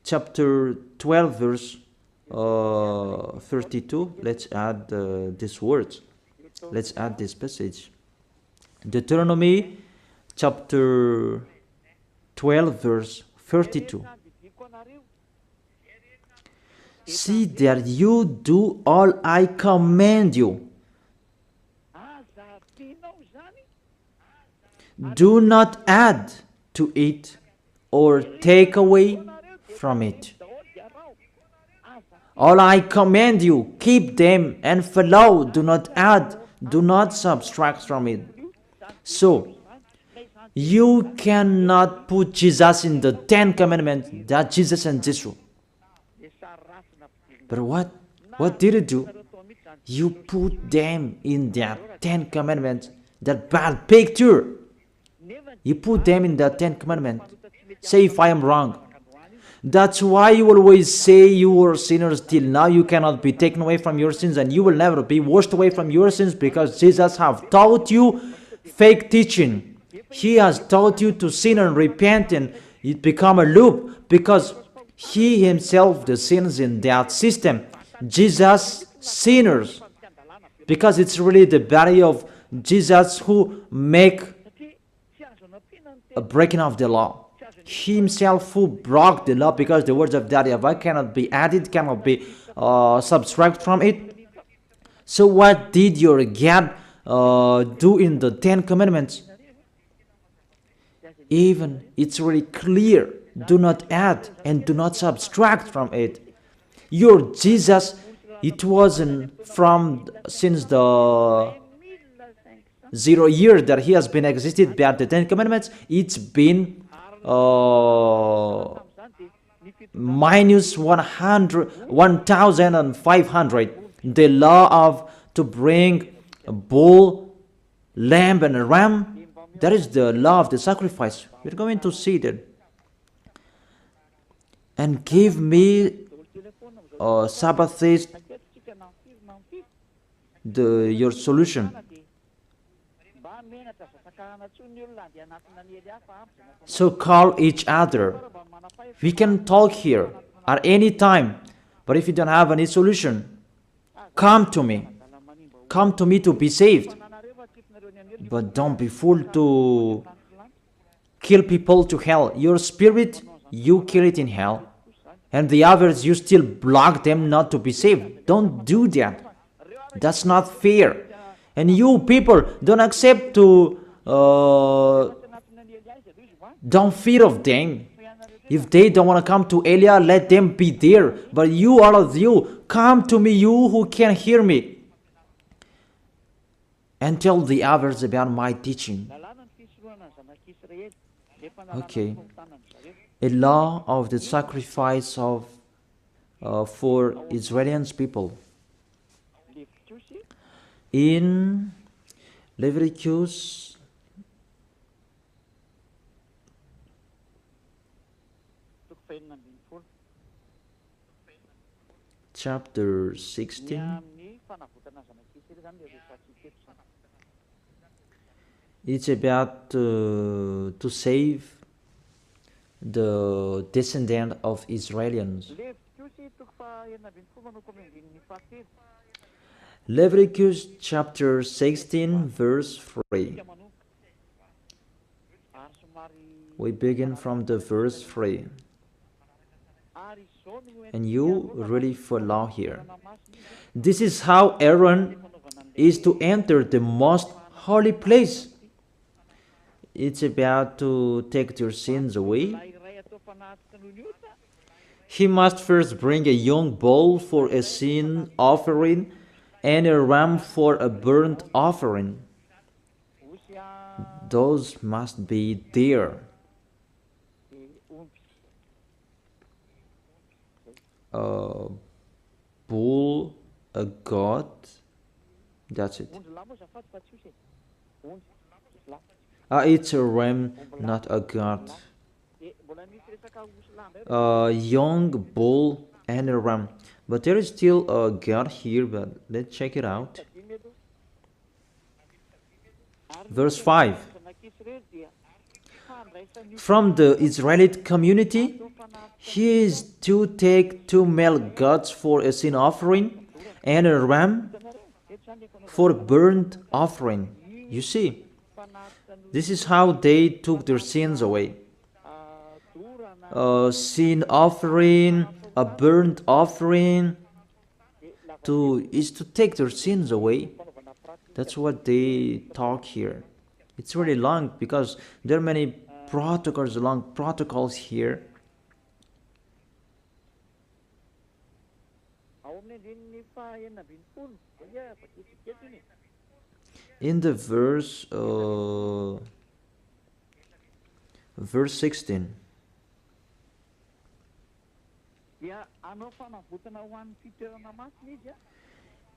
chapter 12 verse 32, let's add these words. Let's add this passage. Deuteronomy chapter 12 verse 32. See that you do all I command you. Do not add to it or take away from it. All I command you, keep them and follow. Do not add, do not subtract from it. So, you cannot put Jesus in the 10 Commandments that Jesus and Jesus. But what did you do? You put them in that 10 Commandments, that bad picture. You put them in the 10 Commandments. Say if I am wrong. That's why you always say you were sinners till now. You cannot be taken away from your sins, and you will never be washed away from your sins, because Jesus have taught you fake teaching. He has taught you to sin and repent, and it become a loop, because he himself the sins in that system. Jesus sinners, because it's really the body of Jesus who make a breaking of the law. He himself who broke the law, because the words of YAHVAH cannot be added, cannot be subtracted from it. So what did your God do in the 10 Commandments? Even it's really clear. Do not add and do not subtract from it. Your Jesus, it wasn't from since the 0 year that he has been existed by the 10 Commandments. It's been minus 1,500. The law of to bring a bull, lamb, and a ram. That is the law of the sacrifice. We're going to see that. And give me Sabbathist your solution. So call each other. We can talk here at any time. But if you don't have any solution, come to me. Come to me to be saved. But don't be fooled to kill people to hell. Your spirit, you kill it in hell. And the others, you still block them not to be saved. Don't do that. That's not fair. And you people don't accept to don't fear of them. If they don't want to come to Elia, let them be there. But you, all of you, come to me, you who can hear me, and tell the others about my teaching. Okay. A law of the sacrifice of for Israeli people. In Leviticus chapter 16, it's about to save the descendant of Israelians. Leviticus chapter 16 verse 3. We begin from the verse 3. And you really follow here. This is how Aaron is to enter the most holy place. It's about to take your sins away. He must first bring a young bull for a sin offering and a ram for a burnt offering. Those must be there. A bull, a goat, that's it. It's a ram, not a goat. A young bull and a ram. But there is still a goat here, but let's check it out. Verse 5. From the Israelite community, he is to take 2 male goats for a sin offering and a ram for burnt offering. You see, this is how they took their sins away. Sin offering, a burnt offering, is to take their sins away. That's what they talk here. It's really long because there are many protocols here. In the verse 16.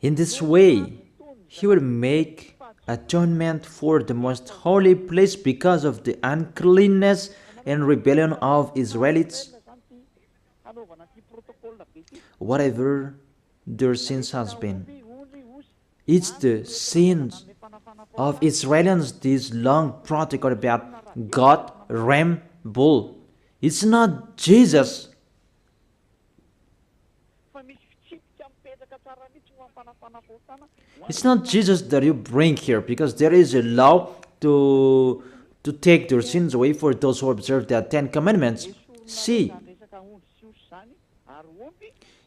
In this way, he will make atonement for the most holy place because of the uncleanness and rebellion of Israelites, whatever their sins has been. It's the sins of Israelians, this long protocol about God, ram, bull. It's not Jesus. It's not Jesus that you bring here, because there is a law to take their sins away for those who observe the 10 Commandments. See,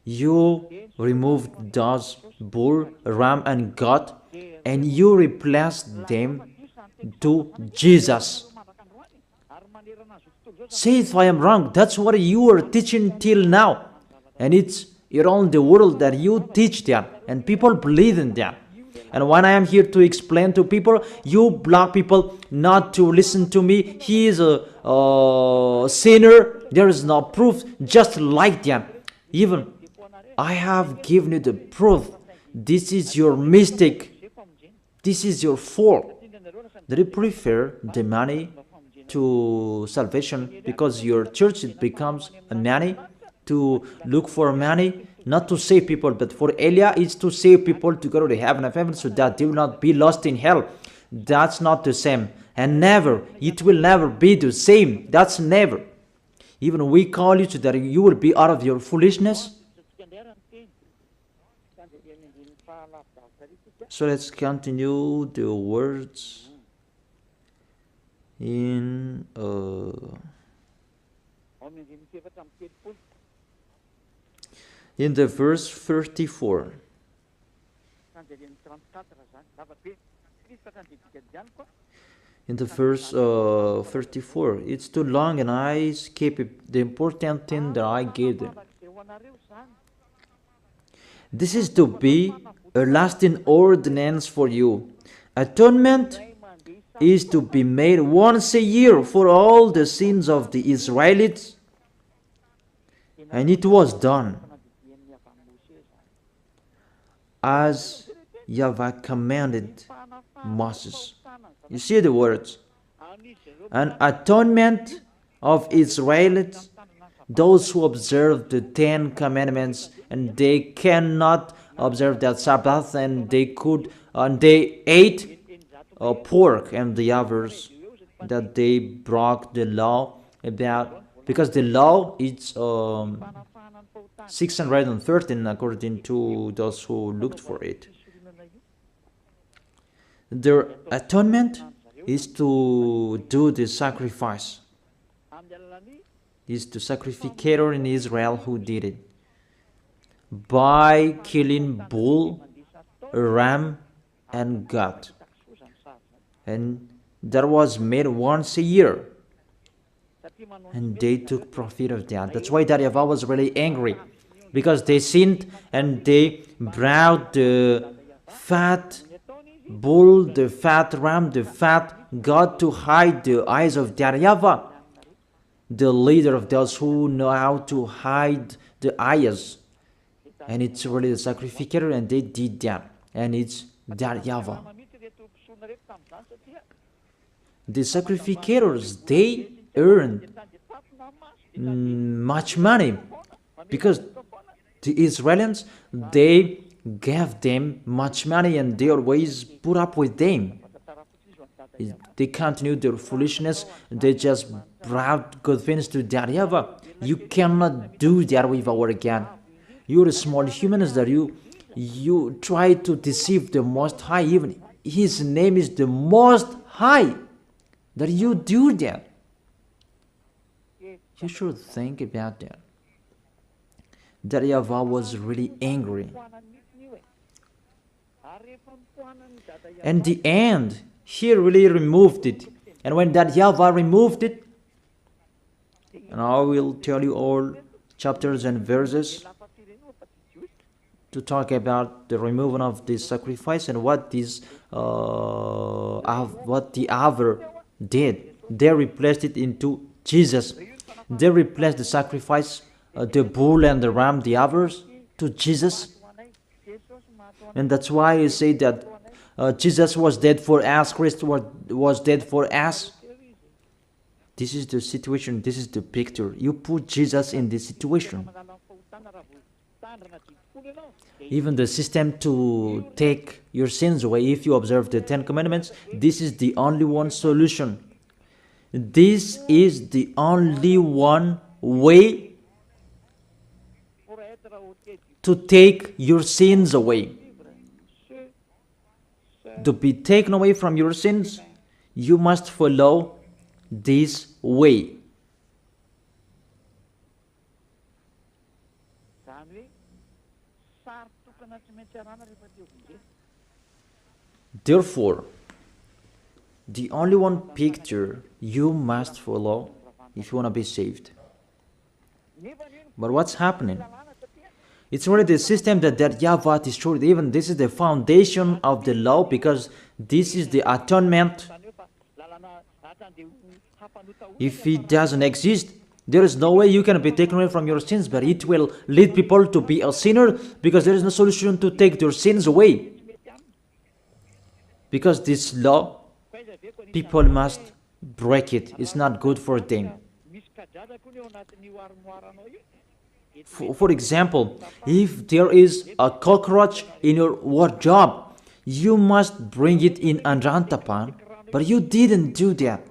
you removed those bull, ram, and goat, and you replaced them to Jesus. Say if I am wrong. That's what you are teaching till now, and it's around the world that you teach that, and people believe in that. And when I am here to explain to people, you block people not to listen to me. He is a sinner. There is no proof. Just like that. Even I have given you the proof. This is your mistake. This is your fault. Do you prefer the money to salvation because your church becomes a money to look for money? Not to save people, but for Elia, it's to save people to go to the heaven of heaven so that they will not be lost in hell. That's not the same. And never, it will never be the same. That's never. Even we call you so that you will be out of your foolishness. So let's continue the words in the verse 34. In the verse 34, it's too long and I skip the important thing that I gave them. This is to be a lasting ordinance for you. Atonement is to be made once a year for all the sins of the Israelites, and it was done as YAHVAH commanded Moses. You see the words. An atonement of Israelites, those who observe the 10 Commandments, and they cannot observe that Sabbath, and they ate pork and the others, that they broke the law about, because the law is 613 according to those who looked for it. Their atonement is to do the sacrifice. It's the sacrificator in Israel who did it. By killing bull, ram, and goat. And that was made once a year. And they took profit of that. That's why YAHVAH was really angry. Because they sinned and they brought the fat bull, the fat ram, the fat goat to hide the eyes of YAHVAH, the leader of those who know how to hide the eyes. And it's really the sacrificator, and they did that. And it's YAHVAH. The sacrificators, they earned much money because the Israelites, they gave them much money and they always put up with them. They continued their foolishness. They just brought good things to YAHVAH. You cannot do that with our God. You're a small humans that you you try to deceive the Most High, even His name is the Most High, that you do that. You should think about that. That YAHVAH was really angry. And the end, He really removed it. And when that YAHVAH removed it, and I will tell you all chapters and verses to talk about the removal of this sacrifice and what this what the other did. They replaced it into Jesus. They replaced the sacrifice, the bull and the ram, the others, to Jesus. And that's why you say that Jesus was dead for us, Christ was dead for us. This is the situation, this is the picture. You put Jesus in this situation. Even the system to take your sins away, if you observe the 10 Commandments, this is the only one solution. This is the only one way to take your sins away. To be taken away from your sins, you must follow this way. Therefore, the only one picture you must follow if you want to be saved. But what's happening? It's already the system that YAHVAH destroyed. Even this is the foundation of the law, because this is the atonement. If it doesn't exist, there is no way you can be taken away from your sins, but it will lead people to be a sinner, because there is no solution to take their sins away. Because this law, people must break it. It's not good for them. For example, if there is a cockroach in your wardrobe, you must bring it in Anrantapan, but you didn't do that.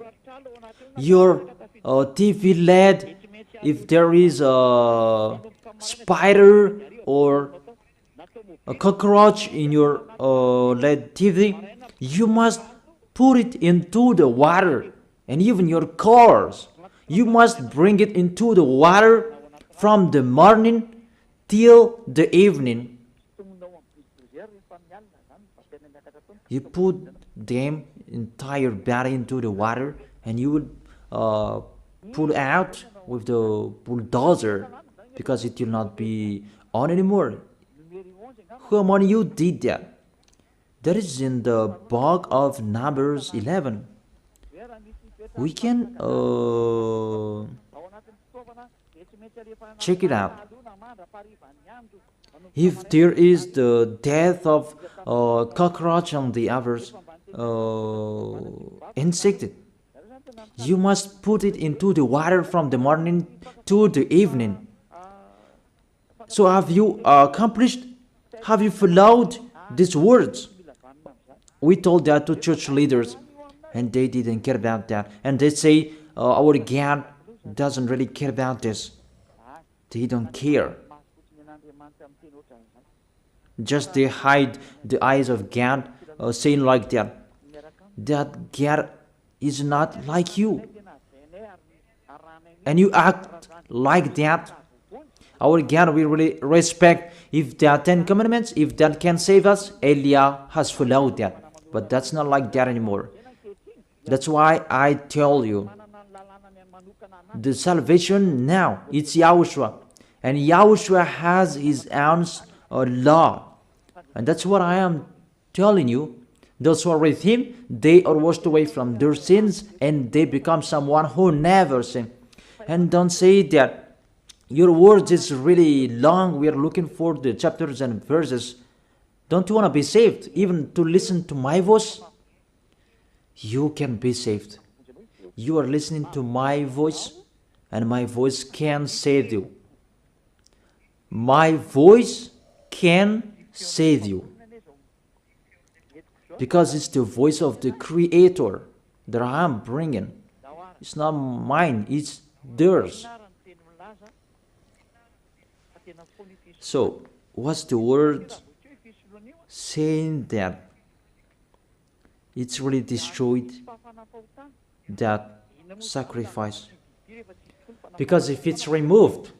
Your TV LED, if there is a spider or a cockroach in your LED TV, you must put it into the water. And even your cars, you must bring it into the water from the morning till the evening. You put them entire body into the water, and you would pull out with the bulldozer, because it will not be on anymore. How many you did that? That is in the book of Numbers 11. We can check it out. If there is the death of cockroach and the others insected, you must put it into the water from the morning to the evening. So have you accomplished? Have you followed these words? We told that to church leaders, and they didn't care about that. And they say, our God doesn't really care about this. They don't care. Just they hide the eyes of God, saying like that. That God is not like you. And you act like that. Our God we really respect. If there are 10 commandments, if that can save us, Elia has followed that. But that's not like that anymore. That's why I tell you, the salvation now, it's YAHOSHUAH. And YAHOSHUAH has his own law. And that's what I am telling you. Those who are with him, they are washed away from their sins, and they become someone who never sinned. And don't say that your words is really long. We are looking for the chapters and verses. Don't you want to be saved? Even to listen to my voice? You can be saved. You are listening to my voice, and my voice can save you. My voice can save you. Because it's the voice of the Creator that I am bringing. It's not mine, it's theirs. So, what's the word saying that it's really destroyed that sacrifice. Because if it's removed,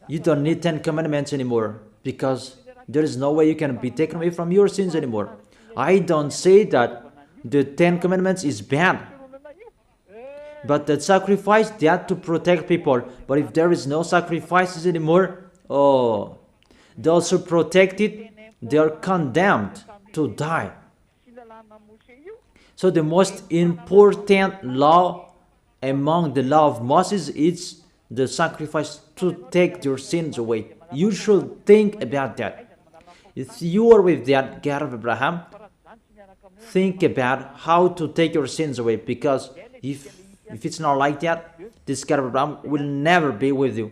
you don't need 10 commandments anymore, because there is no way you can be taken away from your sins anymore. I don't say that the 10 commandments is bad, but the sacrifice, they had to protect people. But if there is no sacrifices anymore, oh, those who protect it, they are condemned to die. So the most important law among the law of Moses is the sacrifice to take your sins away. You should think about that. If you are with that God of Abraham, think about how to take your sins away, because if it's not like that, this God of Abraham will never be with you.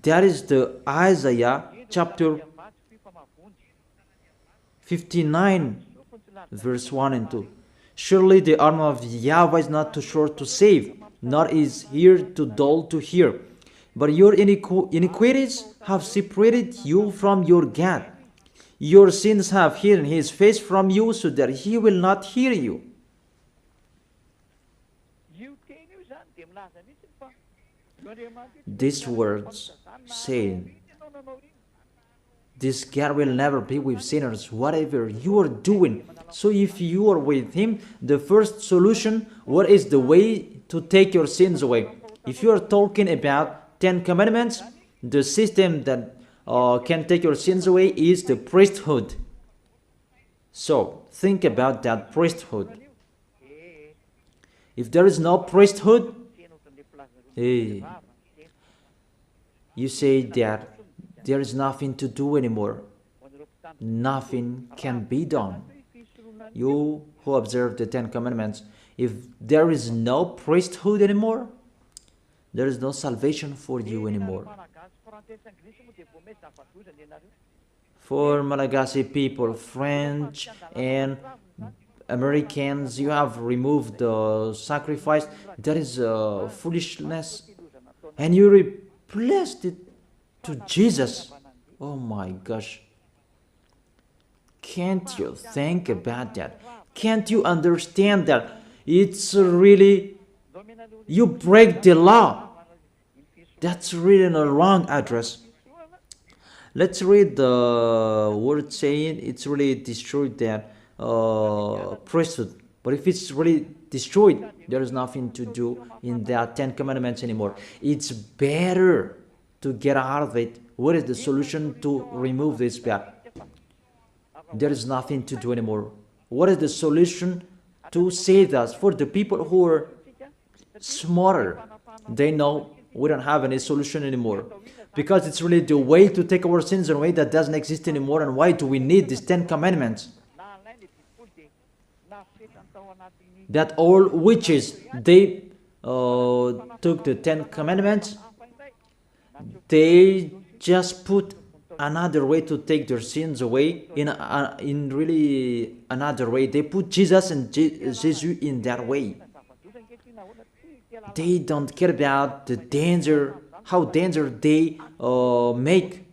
That is the Isaiah chapter 59 verse 1 and 2. Surely the arm of YAHVAH is not too short to save, nor is ear too dull to hear. But your iniquities have separated you from your God. Your sins have hidden his face from you, so that he will not hear you. These words saying, this God will never be with sinners, whatever you are doing. So if you are with him, the first solution, what is the way to take your sins away? If you are talking about 10 commandments, the system that can take your sins away is the priesthood. So think about that priesthood. If there is no priesthood, you say that there is nothing to do anymore. Nothing can be done. You who observe the 10 commandments, if there is no priesthood anymore, there is no salvation for you anymore. For Malagasy people, French and Americans, you have removed the sacrifice. That is foolishness. And you replaced it to Jesus. Oh my gosh. Can't you think about that? Can't you understand that? It's really, you break the law. That's really a wrong address. Let's read the word saying it's really destroyed that priesthood. But if it's really destroyed, there is nothing to do in that 10 commandments anymore. It's better to get out of it. What is the solution to remove this bad? There is nothing to do anymore. What is the solution to save us? For the people who are smarter, they know we don't have any solution anymore, because it's really the way to take our sins away that doesn't exist anymore. And why do we need these 10 commandments? That all witches, they took the 10 commandments, they just put another way to take their sins away in really another way. They put Jesus and Jesus in that way. They don't care about the danger, how danger they make.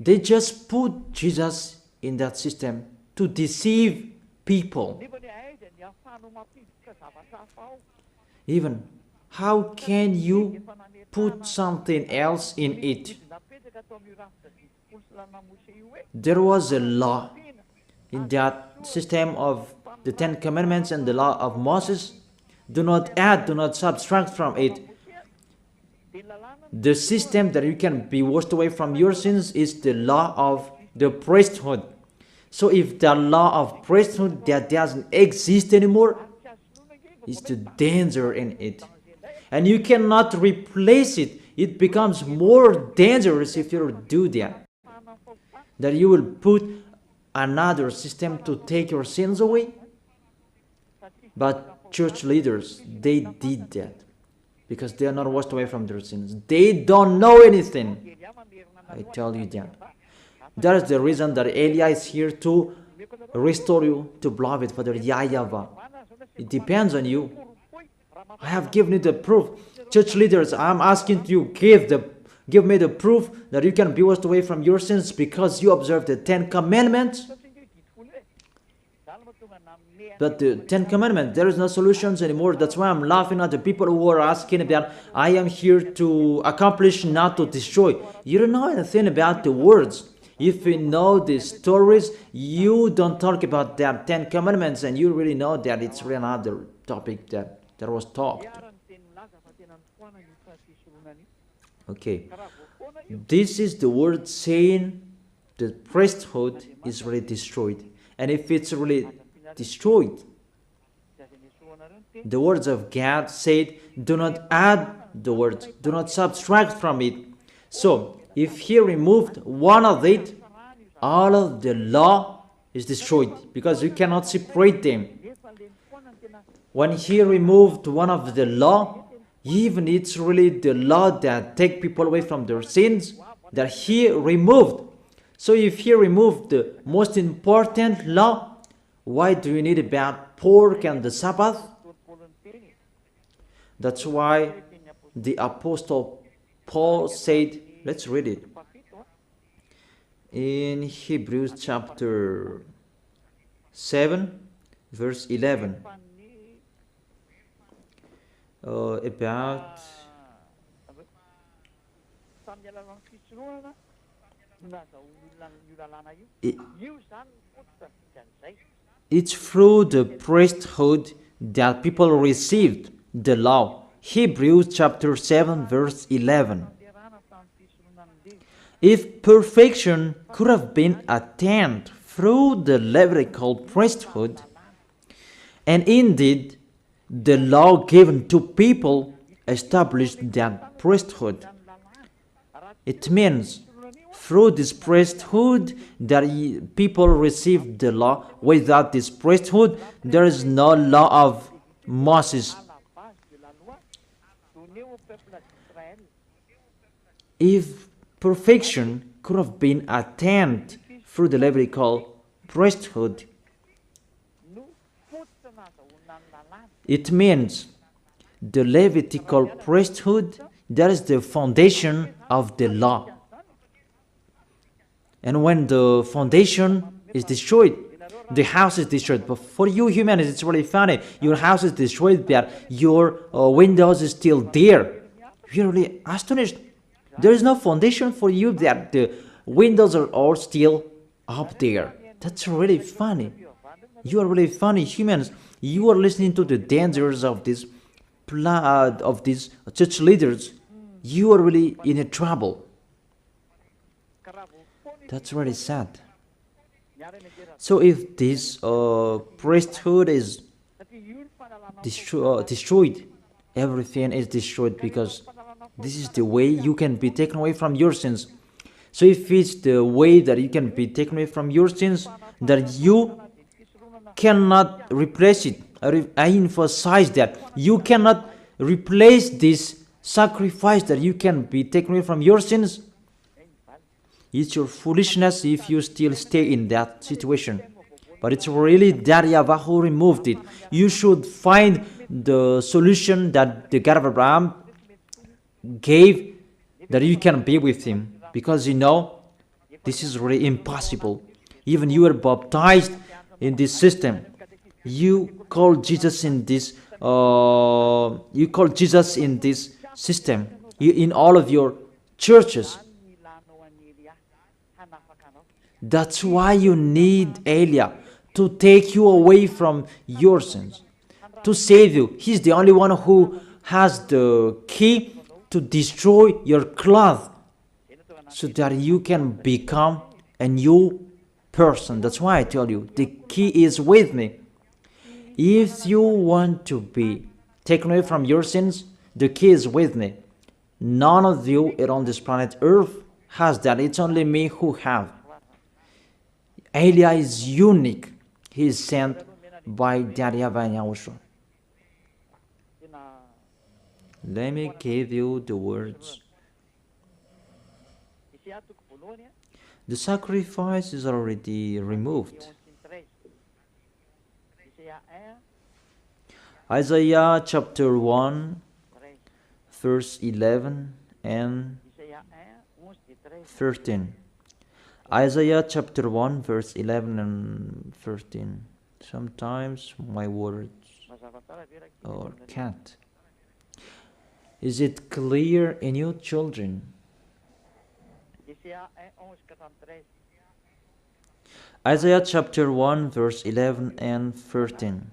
They just put Jesus in that system to deceive people. Even, how can you put something else in it? There was a law in that system of the 10 commandments and the law of Moses. Do not add, do not subtract from it. The system that you can be washed away from your sins is the law of the priesthood. So if the law of priesthood that doesn't exist anymore, is the danger in it. And you cannot replace it. It becomes more dangerous if you do that. That you will put another system to take your sins away. But church leaders, they did that because they are not washed away from their sins. They don't know anything. I tell you that. That is the reason that Elia is here to restore you to beloved Father YAHVAH. It depends on you. I have given you the proof. Church leaders, I'm asking you, give the Give me the proof that you can be washed away from your sins because you observe the 10 Commandments. But the 10 Commandments, there is no solutions anymore. That's why I'm laughing at the people who are asking about, I am here to accomplish, not to destroy. You don't know anything about the words. If you know the stories, you don't talk about that 10 Commandments, and you really know that it's really another topic that was talked. Okay. This is the word saying the priesthood is really destroyed. And if it's really destroyed, the words of God said, do not add the words, do not subtract from it. So, if he removed one of it, all of the law is destroyed, because you cannot separate them. When he removed one of the law, even it's really the law that take people away from their sins that he removed. So if he removed the most important law, why do you need about pork and the Sabbath? That's why the Apostle Paul said, let's read it. In Hebrews chapter 7, verse 11. About it's through the priesthood that people received the law. Hebrews chapter 7 verse 11. If perfection could have been attained through the Levitical priesthood, and indeed the law given to people established that priesthood, it means through this priesthood that people received the law. Without this priesthood, there is no law of Moses. If perfection could have been attained through the Levitical priesthood, it means the Levitical priesthood, that is the foundation of the law. And when the foundation is destroyed, the house is destroyed. But for you humans, it's really funny. Your house is destroyed, but your windows is still there. You're really astonished. There is no foundation for you, that the windows are all still up there. That's really funny. You are really funny humans. You are listening to the dangers of these church leaders. You are really in a trouble. That's really sad. So if this priesthood is destroyed, everything is destroyed, because this is the way you can be taken away from your sins. So if it's the way that you can be taken away from your sins, that you cannot replace it. I emphasize that you cannot replace this sacrifice that you can be taken away from your sins. It's your foolishness if you still stay in that situation. But it's really that YAHVAH who removed it. You should find the solution that the God of Abraham gave, that you can be with him. Because you know, this is really impossible. Even you are baptized in this system. You call Jesus in this system. In all of your churches. That's why you need Eliah to take you away from your sins, to save you. He's the only one who has the key to destroy your cloth, so that you can become a new person. That's why I tell you, the key is with me. If you want to be taken away from your sins, the key is with me. None of you on this planet Earth has that. It's only me who have. Eliah is unique. He is sent by YAHVAH and YAHOSHUAH. Let me give you the words. The sacrifice is already removed. Isaiah chapter 1, verse 11 and 13. Isaiah chapter 1 verse 11 and 13. Sometimes my words or can't. Is it clear in you, children? Isaiah chapter 1 verse 11 and 13.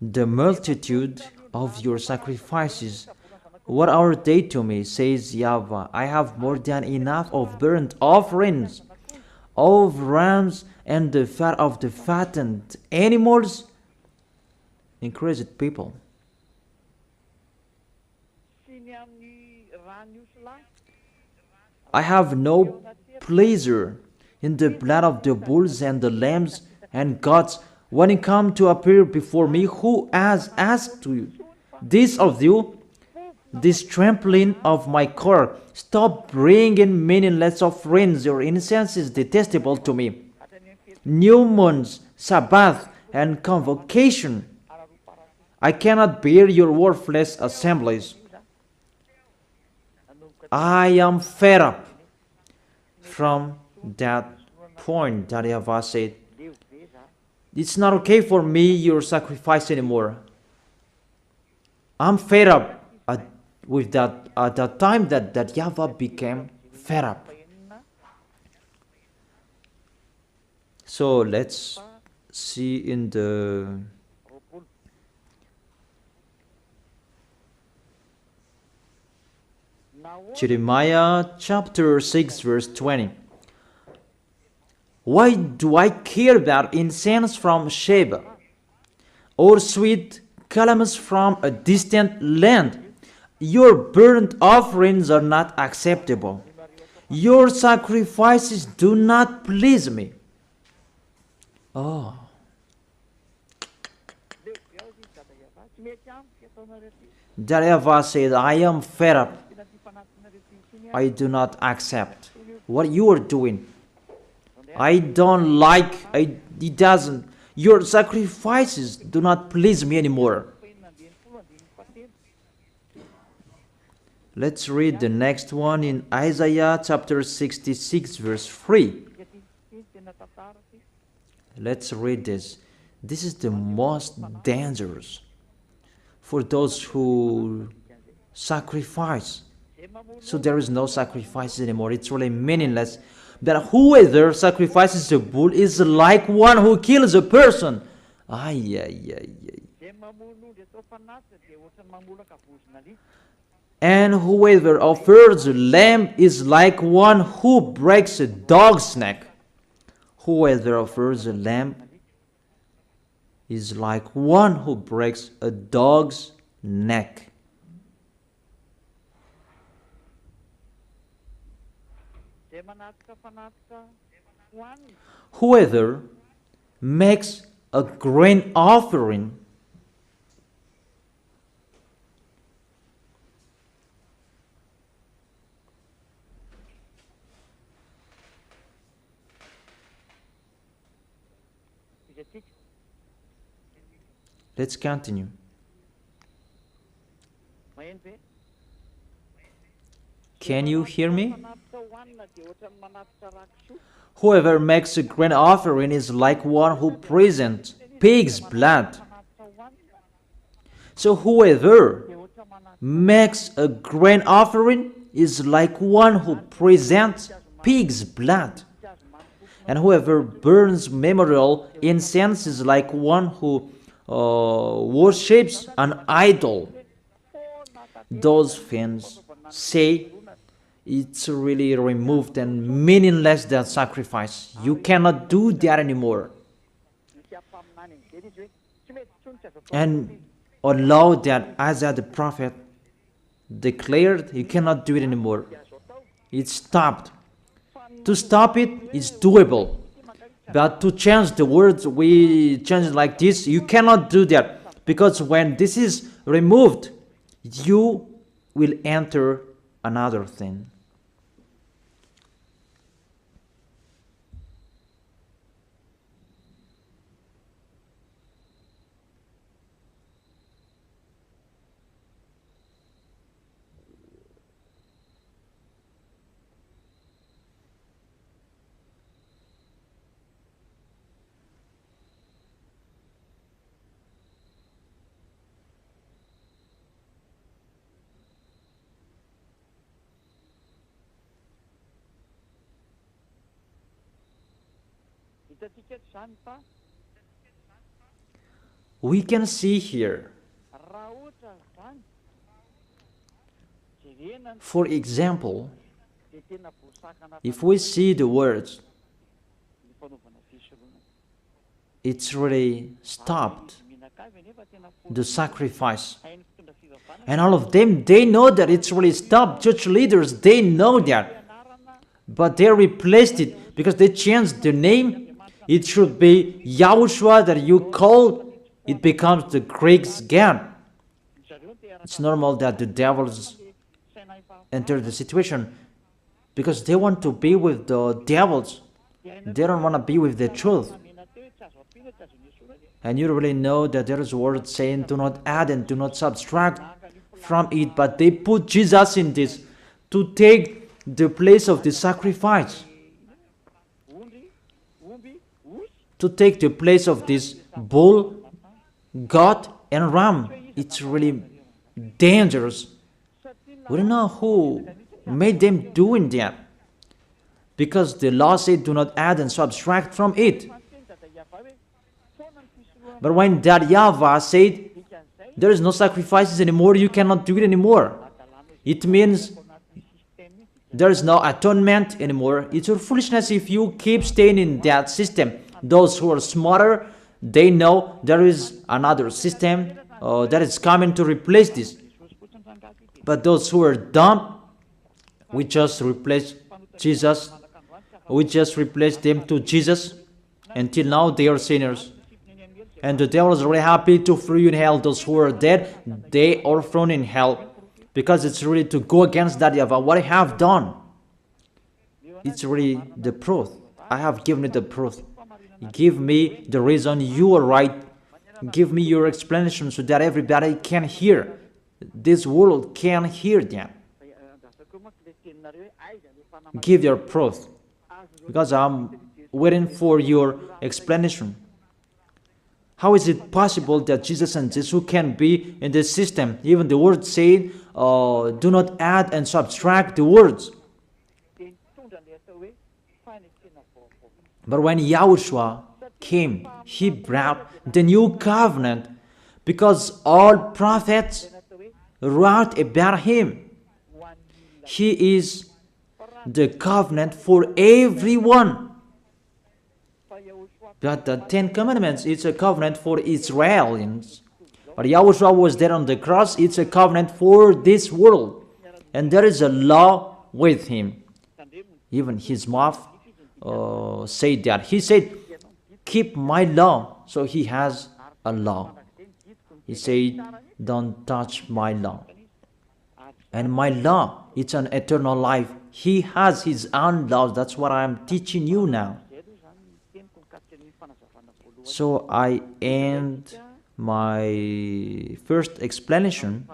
The multitude of your sacrifices, what are they to me, says YAHVAH? I have more than enough of burnt offerings, of rams, and the fat of the fattened animals. Increase it, people. I have no pleasure in the blood of the bulls and the lambs and goats when you come to appear before me. Who has asked you this of you? This trampling of my core. Stop bringing meaningless offerings. Your incense is detestable to me. New moons, Sabbath, and convocation. I cannot bear your worthless assemblies. I am fed up. From that point, that YAHVAH said, it's not okay for me, your sacrifice anymore. I'm fed up with that at the time that YAHVAH became fed up. So let's see in the Jeremiah chapter 6 verse 20. Why do I care about incense from Sheba, or sweet calamus from a distant land? Your burnt offerings are not acceptable. Your sacrifices do not please me. Oh. That YAHVAH said, I am fed up. I do not accept what you are doing. I don't like, it doesn't. Your sacrifices do not please me anymore. Let's read the next one in Isaiah chapter 66 verse 3. Let's read this. This is the most dangerous for those who sacrifice. So there is no sacrifice anymore. It's really meaningless. That whoever sacrifices a bull is like one who kills a person. And whoever offers a lamb is like one who breaks a dog's neck. Whoever offers a lamb is like one who breaks a dog's neck. Whoever makes a grain offering Let's continue. Can you hear me? Whoever makes a grain offering is like one who presents pig's blood. So whoever makes a grain offering is like one who presents pig's blood. And whoever burns memorial incense is like one who worships an idol. Those fans say it's really removed and meaningless, that sacrifice. You cannot do that anymore. And allow that Isaiah the prophet declared, you cannot do it anymore. It's stopped. To stop it is doable. But to change the words, we change it like this. You cannot do that. Because when this is removed, you will enter another thing. We can see here, for example, if we see the words, it's really stopped the sacrifice. And all of them, they know that it's really stopped. Church leaders, they know that. But they replaced it because they changed the name. It should be YAHOSHUAH that you call. It becomes the Greek's God. It's normal that the devils enter the situation because they want to be with the devils. They don't want to be with the truth. And you really know that there is a word saying do not add and do not subtract from it, but they put Jesus in this to take the place of the sacrifice, to take the place of this bull, goat, and ram. It's really dangerous. We don't know who made them doing that, because the law said do not add and subtract from it. But when that YAHVAH said, there is no sacrifices anymore, you cannot do it anymore. It means there is no atonement anymore. It's your foolishness if you keep staying in that system. Those who are smarter, they know there is another system that is coming to replace this. But those who are dumb, we just replace Jesus. We just replace them to Jesus. Until now, they are sinners. And the devil is really happy to throw you in hell. Those who are dead, they are thrown in hell. Because it's really to go against that YAHVAH. What I have done, it's really the proof. I have given it the proof. Give me the reason you are right. Give me your explanation so that everybody can hear. This world can hear them. Give your proof. Because I'm waiting for your explanation. How is it possible that Jesus and Jesus can be in this system? Even the word said, do not add and subtract the words. But when YAHOSHUAH came, he brought the new covenant, because all prophets wrote about him. He is the covenant for everyone. But the 10 Commandments, it's a covenant for Israelians. But YAHOSHUAH was there on the cross, it's a covenant for this world. And there is a law with him. Even his mouth said that. He said, keep my law. So he has a law. He said, don't touch my law. And my law, it's an eternal life. He has his own laws. That's what I'm teaching you now. So I end my first explanation.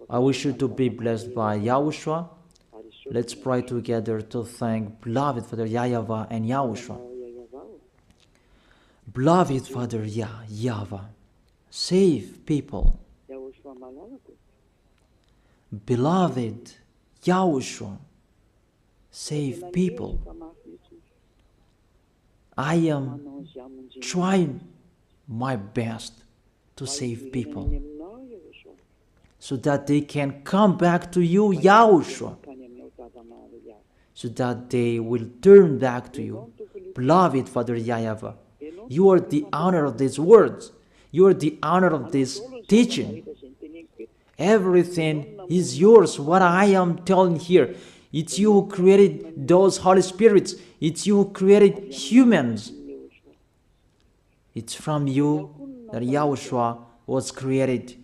I wish you to be blessed by YAHOSHUAH. Let's pray together to thank beloved Father YAHVAH and YAHOSHUAH. Beloved Father YAHVAH, save people. Beloved YAHOSHUAH, save people. I am trying my best to save people so that they can come back to you, YAHOSHUAH, so that they will turn back to you. Beloved Father YAHVAH, you are the owner of these words. You are the owner of this teaching. Everything is yours, what I am telling here. It's you who created those Holy Spirits. It's you who created humans. It's from you that YAHOSHUAH was created.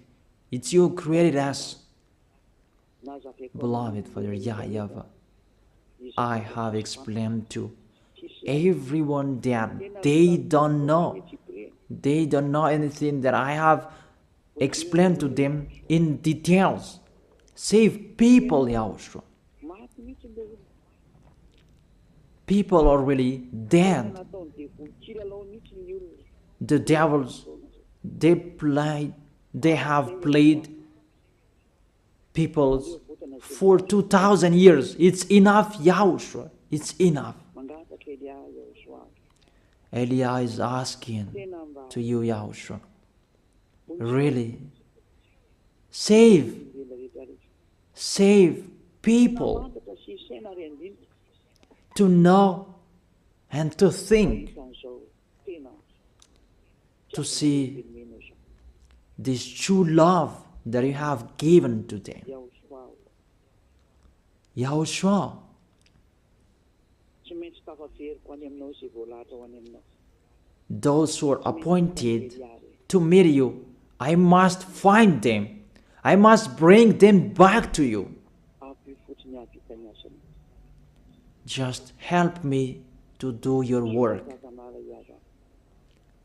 It's you who created us. Beloved Father YAHVAH, I have explained to everyone that they don't know. They don't know anything that I have explained to them in details. Save people, YAHOSHUAH. People are really dead. The devils, they have played people for 2,000 years. It's enough, YAHOSHUAH. It's enough. Elia is asking to you, Yahushua, really, save people to know and to think, to see this true love that you have given to them. Yahushua, those who are appointed to meet you, I must find them. I must bring them back to you. Just help me to do your work.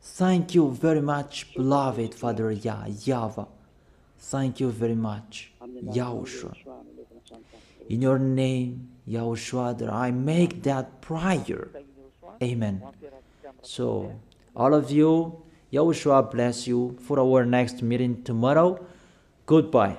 Thank you very much, beloved Father YAHVAH. Thank you very much, Yahushua. In your name, Yahushua, that I make that prayer. Amen. So, all of you, Yahushua bless you for our next meeting tomorrow. Goodbye.